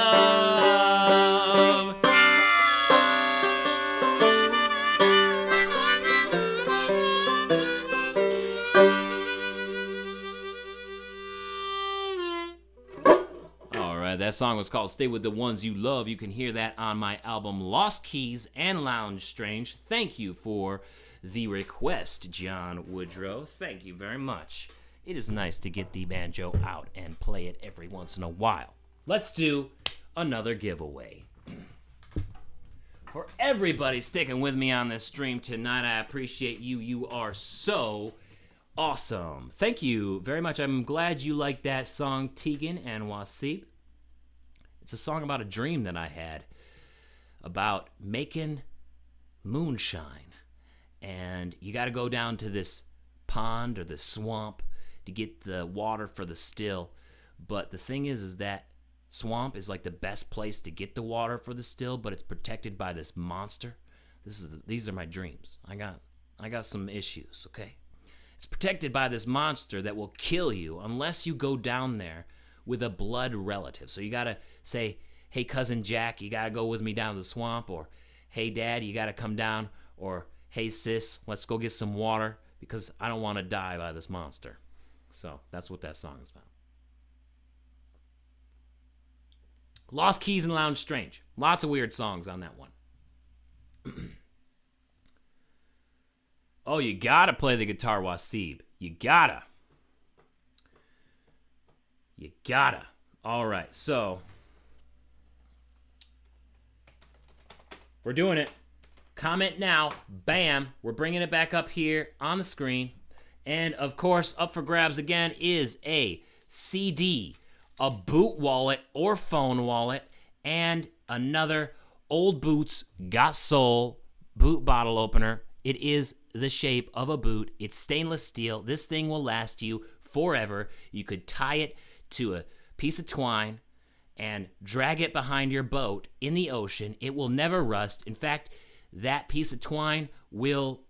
Alright, that song was called Stay With The Ones You Love. You can hear that on my album Lost Keys and Lounge Strange. Thank you for the request, John Woodrow. Thank you very much. It is nice to get the banjo out and play it every once in a while. Let's do another giveaway. For everybody sticking with me on this stream tonight, I appreciate you. You are so awesome. Thank you very much. I'm glad you liked that song, Tegan and Wasip. It's a song about a dream that I had about making moonshine. And you got to go down to this pond or this swamp to get the water for the still. But the thing is that swamp is like the best place to get the water for the still, but it's protected by this monster. These are my dreams. I got some issues, okay? It's protected by this monster that will kill you unless you go down there with a blood relative. So you got to say, hey, cousin Jack, you got to go with me down to the swamp, or hey, dad, you got to come down, or hey, sis, let's go get some water because I don't want to die by this monster. So that's what that song is about. Lost Keys and Lounge Strange. Lots of weird songs on that one. Oh, you gotta play the guitar, Wasib. You gotta. All right, so we're doing it. Comment now. Bam. We're bringing it back up here on the screen. And, of course, up for grabs again is a CD, a boot wallet or phone wallet, and another Old Boots Got Soul boot bottle opener. It is the shape of a boot. It's stainless steel. This thing will last you forever. You could tie it to a piece of twine and drag it behind your boat in the ocean. It will never rust. In fact, that piece of twine will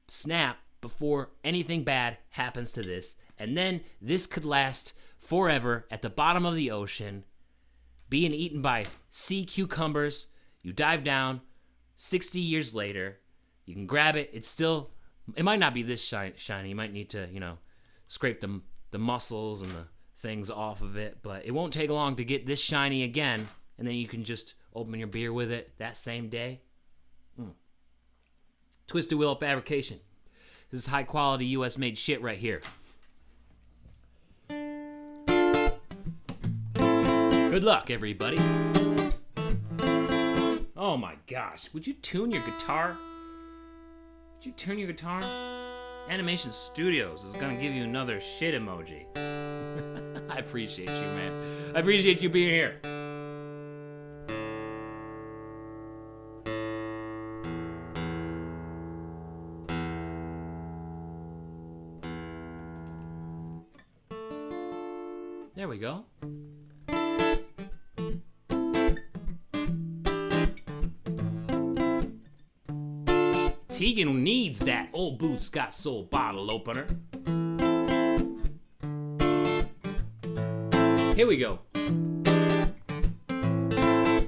snap before anything bad happens to this. And then this could last forever at the bottom of the ocean, being eaten by sea cucumbers. You dive down 60 years later. You can grab it. It might not be this shiny. You might need to, scrape the muscles and the things off of it. But it won't take long to get this shiny again. And then you can just open your beer with it that same day. Twisted Wheel Fabrication. This is high quality US made shit right here. Good luck, everybody. Oh my gosh. Would you tune your guitar? Animation Studios is gonna give you another shit emoji. I appreciate you, man. I appreciate you being here. There we go. Tegan needs that Old Boots Got Soul bottle opener. Here we go.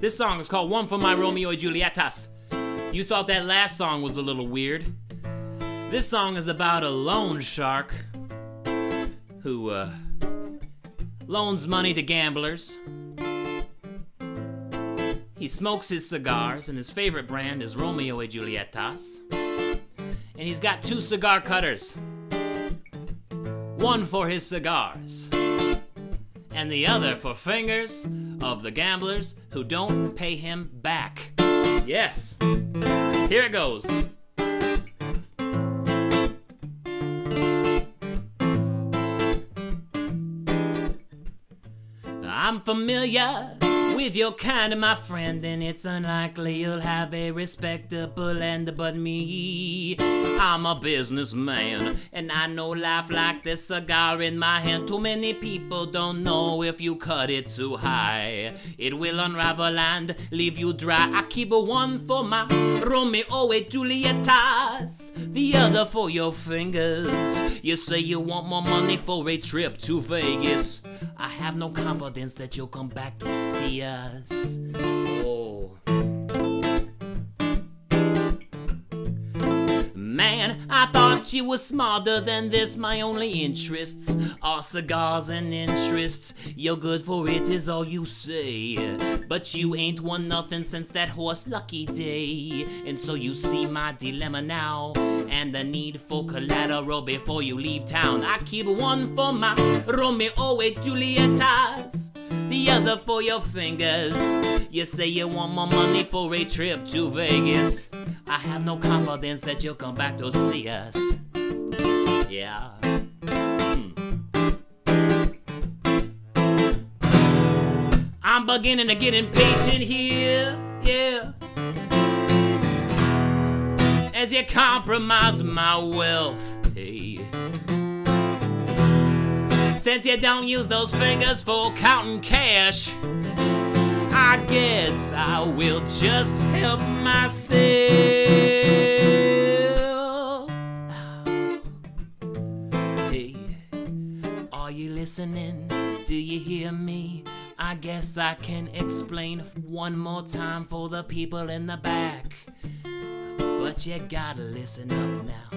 This song is called One for My Romeo y Julietas. You thought that last song was a little weird. This song is about a loan shark who loans money to gamblers. He smokes his cigars, and his favorite brand is Romeo y Julietas. And he's got 2 cigar cutters. One for his cigars, and the other for fingers of the gamblers who don't pay him back. Yes, here it goes. I'm familiar with your kind, my friend, and it's unlikely you'll have a respectable end. But me, I'm a businessman, and I know life like this cigar in my hand. Too many people don't know if you cut it too high, it will unravel and leave you dry. I keep one for my Romeo and Julietas, the other for your fingers. You say you want more money for a trip to Vegas. I have no confidence that you'll come back to see us. Oh. Man, I thought you were smarter than this. My only interests are cigars and interest. You're good for it is all you say, but you ain't won nothing since that horse lucky day. And so you see my dilemma now, and the need for collateral before you leave town. I keep one for my Romeo and Julietas, the other for your fingers. You say you want more money for a trip to Vegas. I have no confidence that you'll come back to see us. Yeah. I'm beginning to get impatient here, yeah, as you compromise my wealth, hey. Since you don't use those fingers for counting cash, I guess I will just help myself. Hey, are you listening? Do you hear me? I guess I can explain one more time for the people in the back, but you gotta listen up now.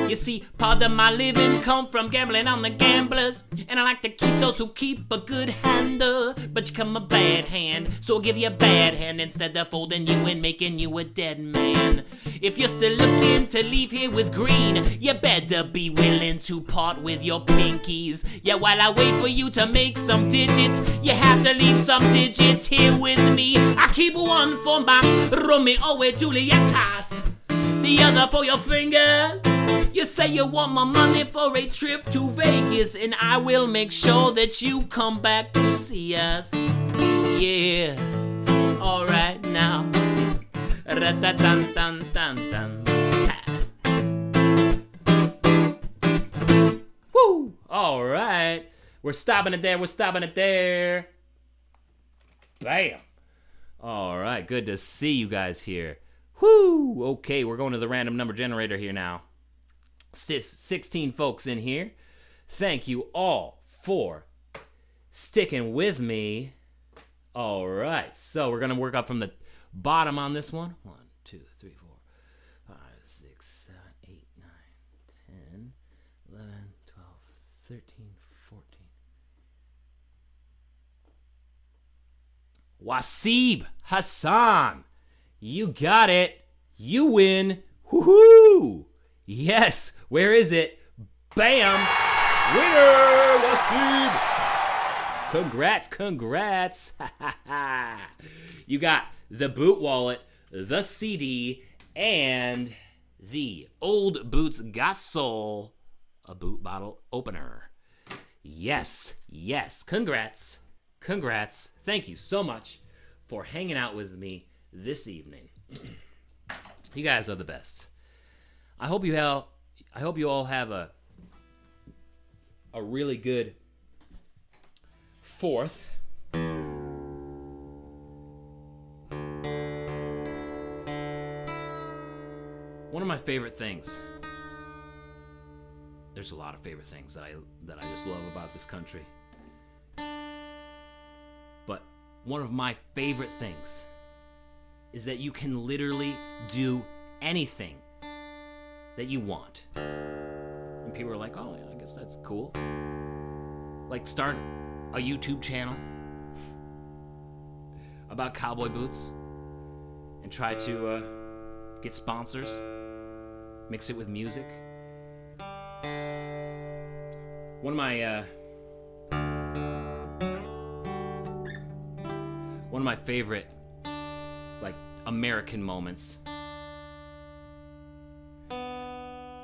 You see, part of my living come from gambling on the gamblers, and I like to keep those who keep a good handle. But you come a bad hand, so I'll give you a bad hand instead of folding you and making you a dead man. If you're still looking to leave here with green, you better be willing to part with your pinkies. Yeah, while I wait for you to make some digits, you have to leave some digits here with me. I keep one for my Romeo and Julietas, the other for your fingers. You say you want my money for a trip to Vegas, and I will make sure that you come back to see us. Yeah, alright now. Ra-ta-tan-tan-tan-tan. Woo! Alright. We're stopping it there. Bam! Alright, good to see you guys here. Woo! Okay, we're going to the random number generator here now. 16 folks in here. Thank you all for sticking with me. All right, so we're gonna work up from the bottom on this one. 1, 2, 3, 4, 5, 6, 7, 8, 9, 10, 11, 12, 13, 14. Wasib Hassan, you got it. You win. Woohoo! Yes, where is it? Bam! Winner, Wasib! Congrats! You got the boot wallet, the CD, and the Old Boots Got Soul, a boot bottle opener. Yes. Congrats. Thank you so much for hanging out with me this evening. You guys are the best. I hope you all have a really good 4th. One of my favorite things. There's a lot of favorite things that I just love about this country. But one of my favorite things is that you can literally do anything that you want. And people are like, oh, yeah, I guess that's cool. Like, start a YouTube channel about cowboy boots and try to get sponsors, mix it with music. One of my favorite, like, American moments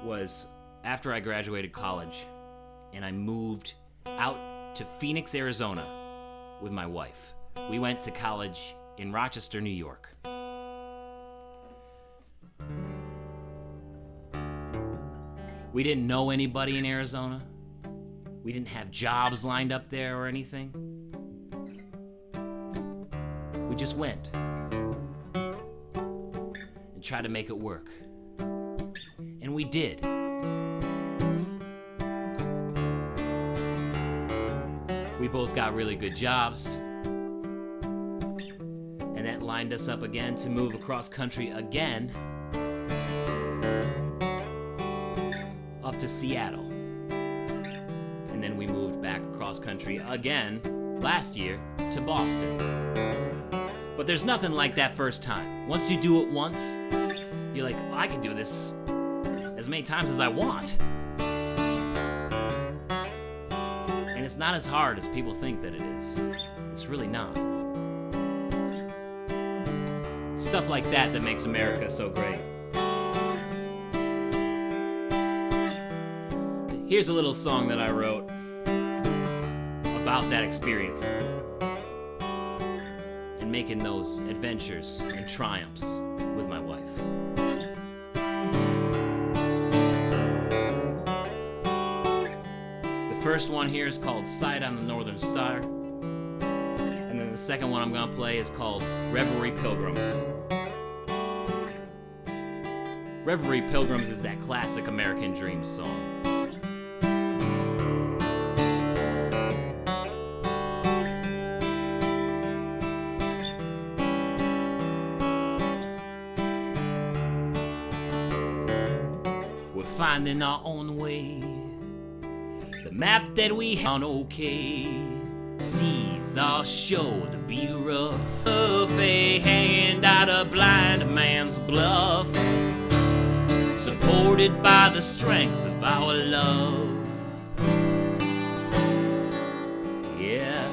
was after I graduated college and I moved out to Phoenix, Arizona with my wife. We went to college in Rochester, New York. We didn't know anybody in Arizona. We didn't have jobs lined up there or anything. We just went and tried to make it work. And we did. We both got really good jobs. And that lined us up again to move across country again up to Seattle. And then we moved back across country again last year to Boston. But there's nothing like that first time. Once you do it once, you're like, oh, I can do this as many times as I want. And it's not as hard as people think that it is. It's really not. Stuff like that that makes America so great. Here's a little song that I wrote about that experience and making those adventures and triumphs with my wife. The first one here is called Sight on the Northern Star. And then the second one I'm gonna play is called Reverie Pilgrims. Reverie Pilgrims is that classic American Dream song. We're finding our own way. The map that we have on okay. Seas are sure to be rough. A hand out a blind man's bluff. Supported by the strength of our love. Yeah.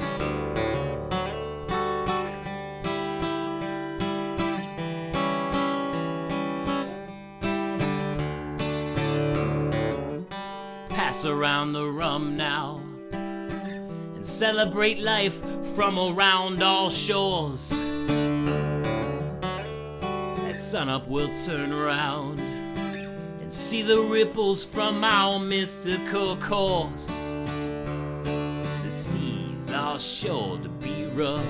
Pass around the rum now and celebrate life from around all shores. At sunup we'll turn around and see the ripples from our mystical course. The seas are sure to be rough.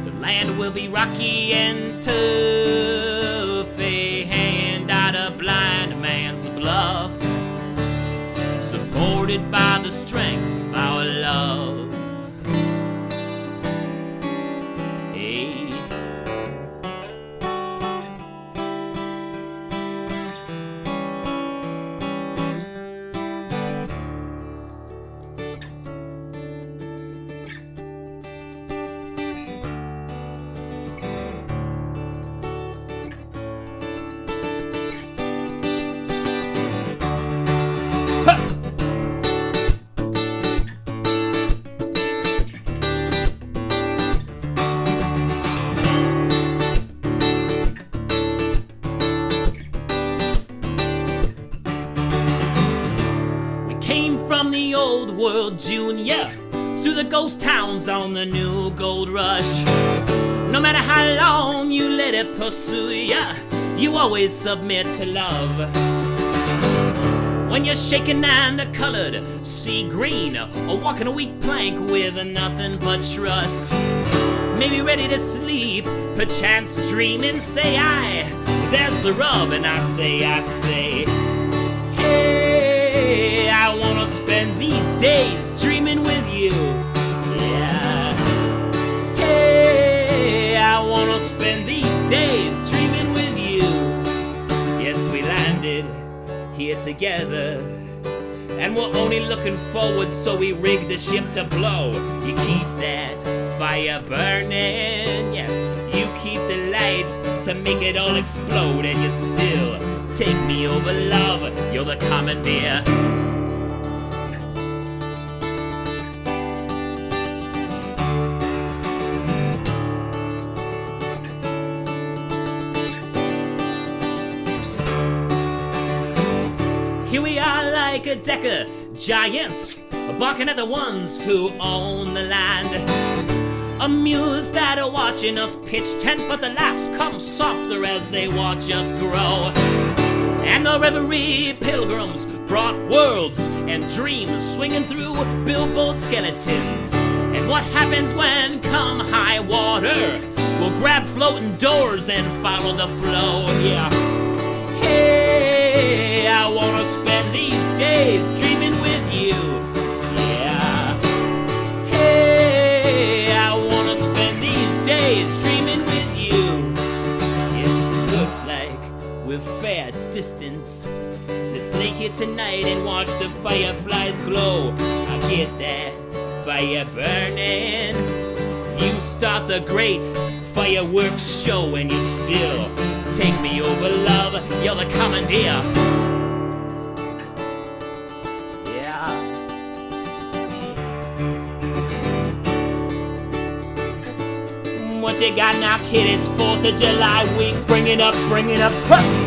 The land will be rocky and tough. A hand out a blind man's bluff. Supported by the strength of our love. Hey. From the old world, Junior, through the ghost towns on the new gold rush. No matter how long you let it pursue ya, you always submit to love. When you're shaken and colored, sea green, or walking a weak plank with nothing but trust. Maybe ready to sleep, perchance dreaming, say I, there's the rub, and I say, hey, I wanna spend these days dreaming with you. Yeah. Hey, I wanna spend these days dreaming with you. here together. And we're only looking forward, so we rig the ship to blow. You keep that fire burning, yeah. You keep the lights to make it all explode. And you still take me over, love. You're the commandeer. Here we are like a deck of giants, barking at the ones who own the land. Amused at watching us pitch tent, but the laughs come softer as they watch us grow. And the reverie pilgrims brought worlds and dreams swinging through billboard skeletons. And what happens when come high water? We'll grab floating doors and follow the flow, yeah. Hey, I wanna spend these days dreaming with you, yeah. Hey, I wanna spend these days dreaming with you. Yes, it looks like we're fair distance. Let's lay here tonight and watch the fireflies glow. I get that fire burning. You start the great fireworks show, and you still take me over, love. You're the commandeer. Yeah. What you got now, kid? It's 4th of July week. Bring it up, bring it up. Huh.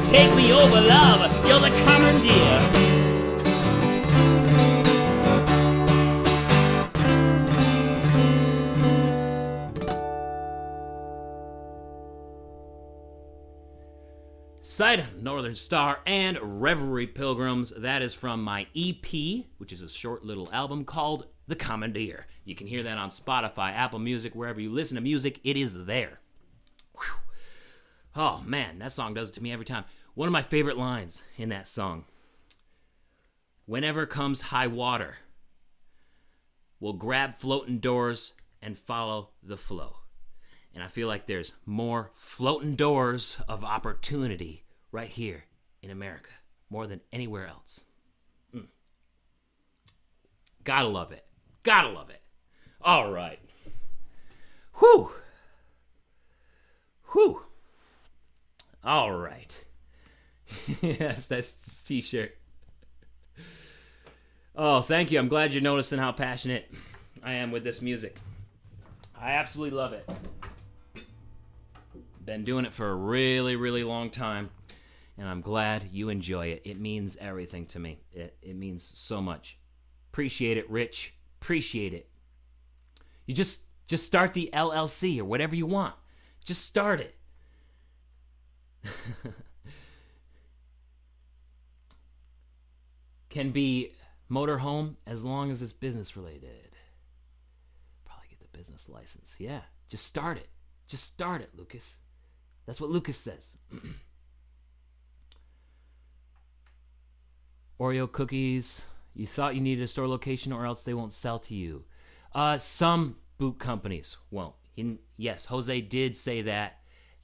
Take me over, love. You're the commandeer. Sight, Northern Star, and Reverie Pilgrims. That is from my EP, which is a short little album called The Commandeer. You can hear that on Spotify, Apple Music, wherever you listen to music, it is there. Whew. Oh man, that song does it to me every time. One of my favorite lines in that song. Whenever comes high water, we'll grab floating doors and follow the flow. And I feel like there's more floating doors of opportunity right here in America, more than anywhere else. Gotta love it. Gotta love it. All right. Whew. Whew. All right. Yes, that's this t-shirt. Oh, thank you. I'm glad you're noticing how passionate I am with this music. I absolutely love it. Been doing it for a really, really long time, and I'm glad you enjoy it. It means everything to me. It means so much. Appreciate it, Rich. Appreciate it. You just start the LLC or whatever you want. Just start it. Can be motorhome as long as it's business related. Probably get the business license. Yeah, just start it. Just start it, Lucas. That's what Lucas says. Oreo cookies. You thought you needed a store location or else they won't sell to you. Some boot companies won't. Yes, Jose did say that.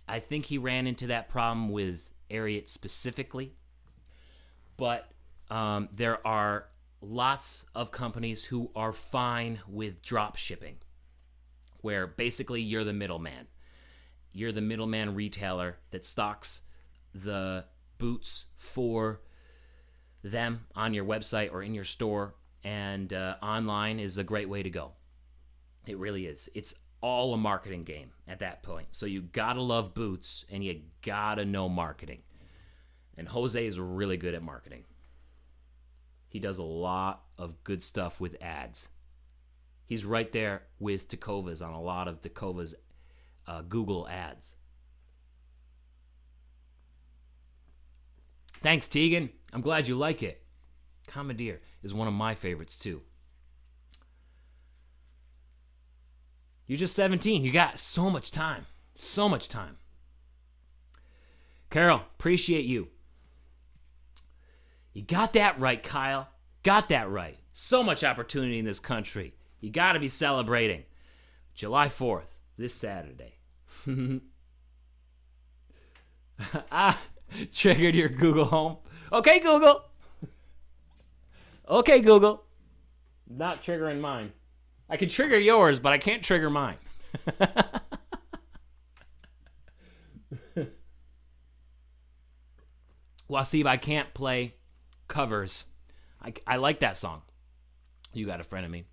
I think he ran into that problem with Ariat specifically. But there are lots of companies who are fine with drop shipping, where basically you're the middleman. You're the middleman retailer that stocks the boots for them on your website or in your store, and online is a great way to go. It really is. It's all a marketing game at that point. So you gotta love boots and you gotta know marketing. And Jose is really good at marketing. He does a lot of good stuff with ads. He's right there with Takovas on a lot of Takovas Google ads. Thanks, Tegan. I'm glad you like it. Commandeer is one of my favorites, too. You're just 17. You got so much time. So much time. Carol, appreciate you. You got that right, Kyle. Got that right. So much opportunity in this country. You got to be celebrating. July 4th, this Saturday. Triggered your Google Home. Okay, Google. Okay, Google. Not triggering mine. I can trigger yours, but I can't trigger mine. Wasib, I can't play covers. I like that song. You Got a Friend of Me.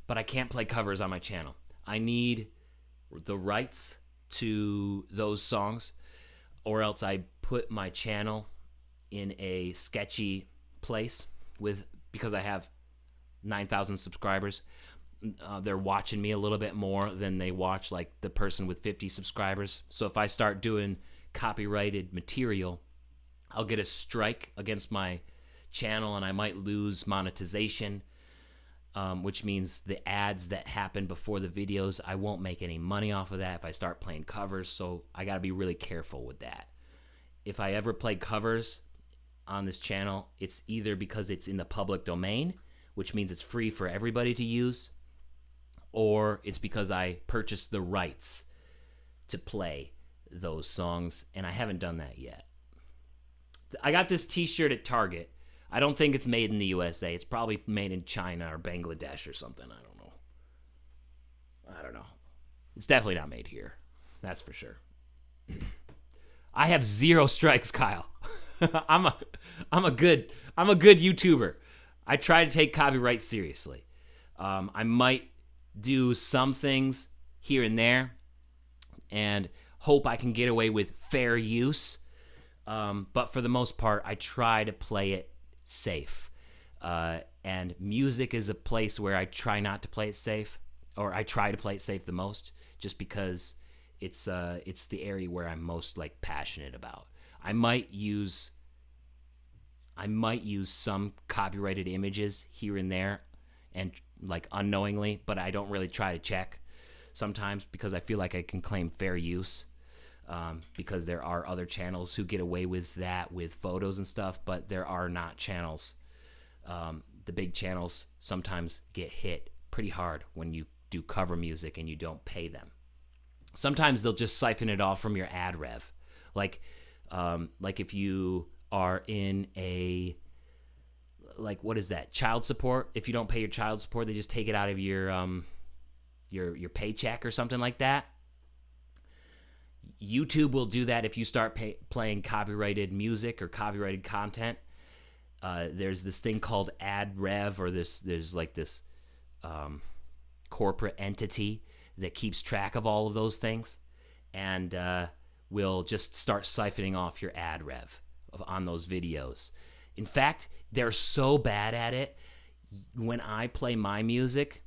But I can't play covers on my channel. I need the rights to those songs, or else I put my channel in a sketchy place because I have 9,000 subscribers. They're watching me a little bit more than they watch like the person with 50 subscribers. So if I start doing copyrighted material, I'll get a strike against my channel and I might lose monetization, which means the ads that happen before the videos, I won't make any money off of that if I start playing covers. So I got to be really careful with that. If I ever play covers on this channel, it's either because it's in the public domain, which means it's free for everybody to use, or it's because I purchased the rights to play those songs, and I haven't done that yet. I got this t-shirt at Target. I don't think it's made in the USA. It's probably made in China or Bangladesh or something. I don't know. It's definitely not made here. That's for sure. I have 0 strikes, Kyle. I'm a good YouTuber. I try to take copyright seriously. I might do some things here and there and hope I can get away with fair use. But for the most part, I try to play it safe. And music is a place where I try not to play it safe, or I try to play it safe the most, just because it's the area where I'm most like passionate about. I might use some copyrighted images here and there, and like unknowingly, but I don't really try to check sometimes because I feel like I can claim fair use. Because there are other channels who get away with that with photos and stuff, but there are not channels. The big channels sometimes get hit pretty hard when you do cover music and you don't pay them. Sometimes they'll just siphon it off from your ad rev. Like if you are in a, like, what is that? Child support. If you don't pay your child support, they just take it out of your paycheck or something like that. YouTube will do that if you start playing copyrighted music or copyrighted content. There's this thing called ad rev, or there's like this corporate entity that keeps track of all of those things, and will just start siphoning off your ad rev on those videos. In fact, they're so bad at it. When I play my music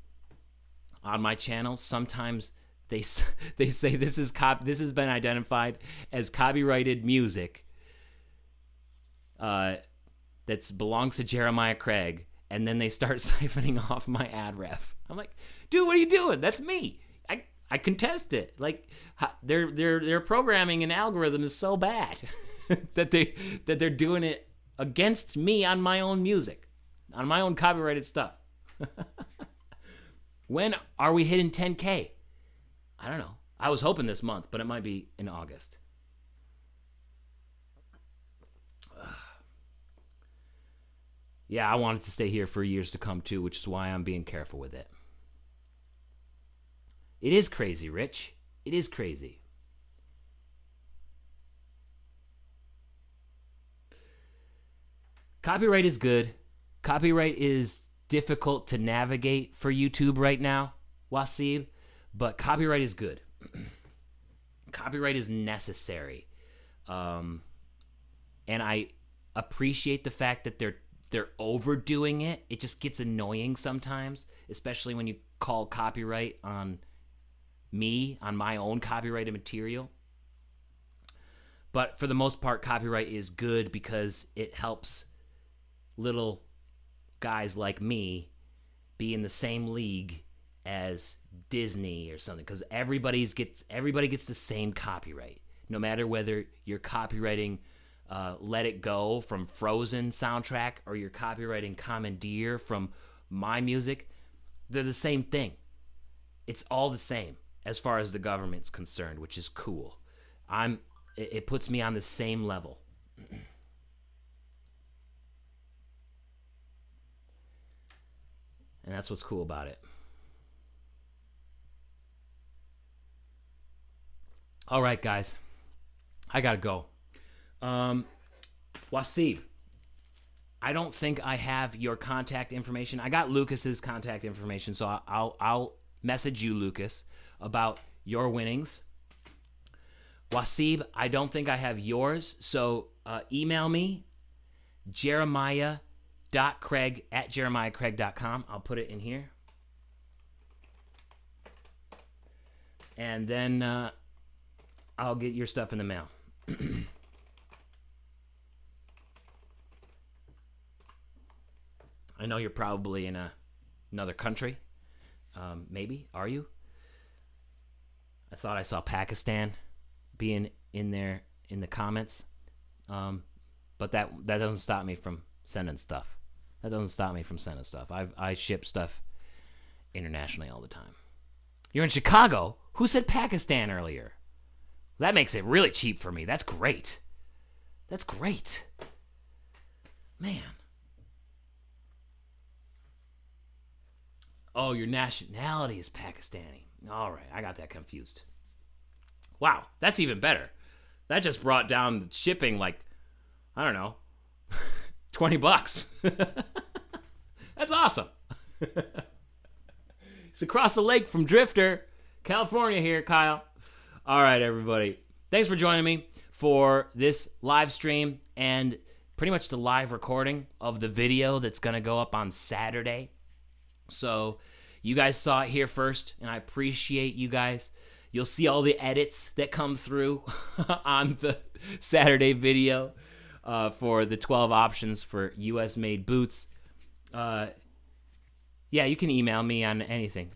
on my channel, sometimes they say this has been identified as copyrighted music that belongs to Jeremiah Craig, and then they start siphoning off my ad rev. I'm like, dude, what are you doing? That's me. I contest it. Like, their programming and algorithm is so bad that they're doing it against me on my own music, on my own copyrighted stuff. When are we hitting 10K? I don't know. I was hoping this month, but it might be in August. Yeah, I want it to stay here for years to come too, which is why I'm being careful with it. It is crazy, Rich. It is crazy. Copyright is good. Copyright is difficult to navigate for YouTube right now, Wasib, but copyright is good. Copyright is necessary. And I appreciate the fact that they're overdoing it. It just gets annoying sometimes, especially when you call copyright on me, on my own copyrighted material. But for the most part, copyright is good because it helps little guys like me be in the same league as Disney or something, because everybody gets the same copyright, no matter whether you're copywriting Let It Go from Frozen soundtrack or you're copywriting Commandeer from my music. They're the same thing. It's all the same as far as the government's concerned, which is cool. It puts me on the same level. And that's what's cool about it. All right, guys. I gotta go. Wasib, I don't think I have your contact information. I got Lucas's contact information, so I'll message you, Lucas, about your winnings. Wasib, I don't think I have yours, so email me, jeremiah.craig@jeremiahcraig.com. I'll put it in here. And then I'll get your stuff in the mail. I know you're probably in another country. Maybe. Are you? I thought I saw Pakistan being in there in the comments. But that doesn't stop me from sending stuff. I ship stuff internationally all the time. You're in Chicago? Who said Pakistan earlier? That makes it really cheap for me. That's great. Man. Oh, your nationality is Pakistani. All right, I got that confused. Wow, that's even better. That just brought down the shipping like, I don't know, $20. That's awesome. It's across the lake from Drifter, California here, Kyle. All right, everybody. Thanks for joining me for this live stream and pretty much the live recording of the video that's going to go up on Saturday. So you guys saw it here first, and I appreciate you guys. You'll see all the edits that come through on the Saturday video for the 12 options for US-made boots. Yeah, you can email me on anything.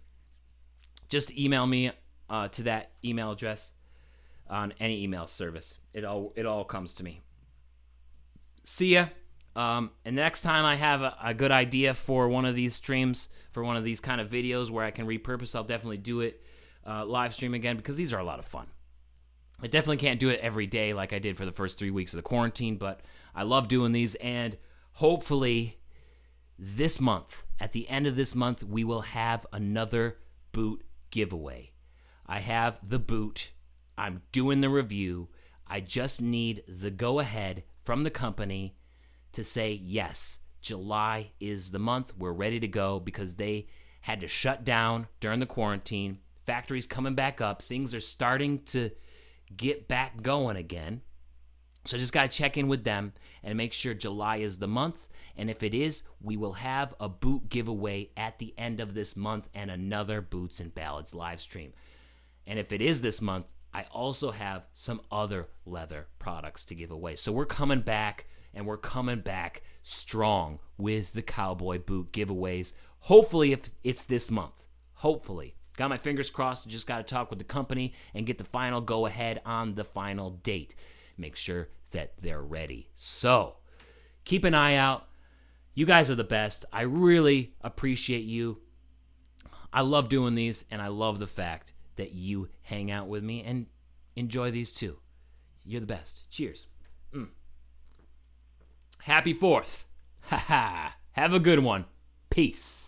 Just email me to that email address on any email service. It all comes to me. See ya. And next time I have a good idea for one of these streams, for one of these kind of videos where I can repurpose, I'll definitely do it live stream again, because these are a lot of fun. I definitely can't do it every day like I did for the first 3 weeks of the quarantine, but I love doing these, and hopefully this month, at the end of this month, we will have another boot giveaway. I have the boot. I'm doing the review. I just need the go-ahead from the company to say, yes, July is the month. We're ready to go, because they had to shut down during the quarantine. Factories coming back up. Things are starting to get back going again. So I just got to check in with them and make sure July is the month. And if it is, we will have a boot giveaway at the end of this month and another Boots and Ballads live stream. And if it is this month, I also have some other leather products to give away. So we're coming back, and we're coming back strong with the Cowboy boot giveaways. Hopefully, if it's this month. Hopefully. Got my fingers crossed. Just got to talk with the company and get the final go-ahead on the final date. Make sure that they're ready. So, keep an eye out. You guys are the best. I really appreciate you. I love doing these, and I love the fact that you hang out with me and enjoy these too. You're the best. Cheers. Happy 4th. Ha ha. Have a good one. Peace.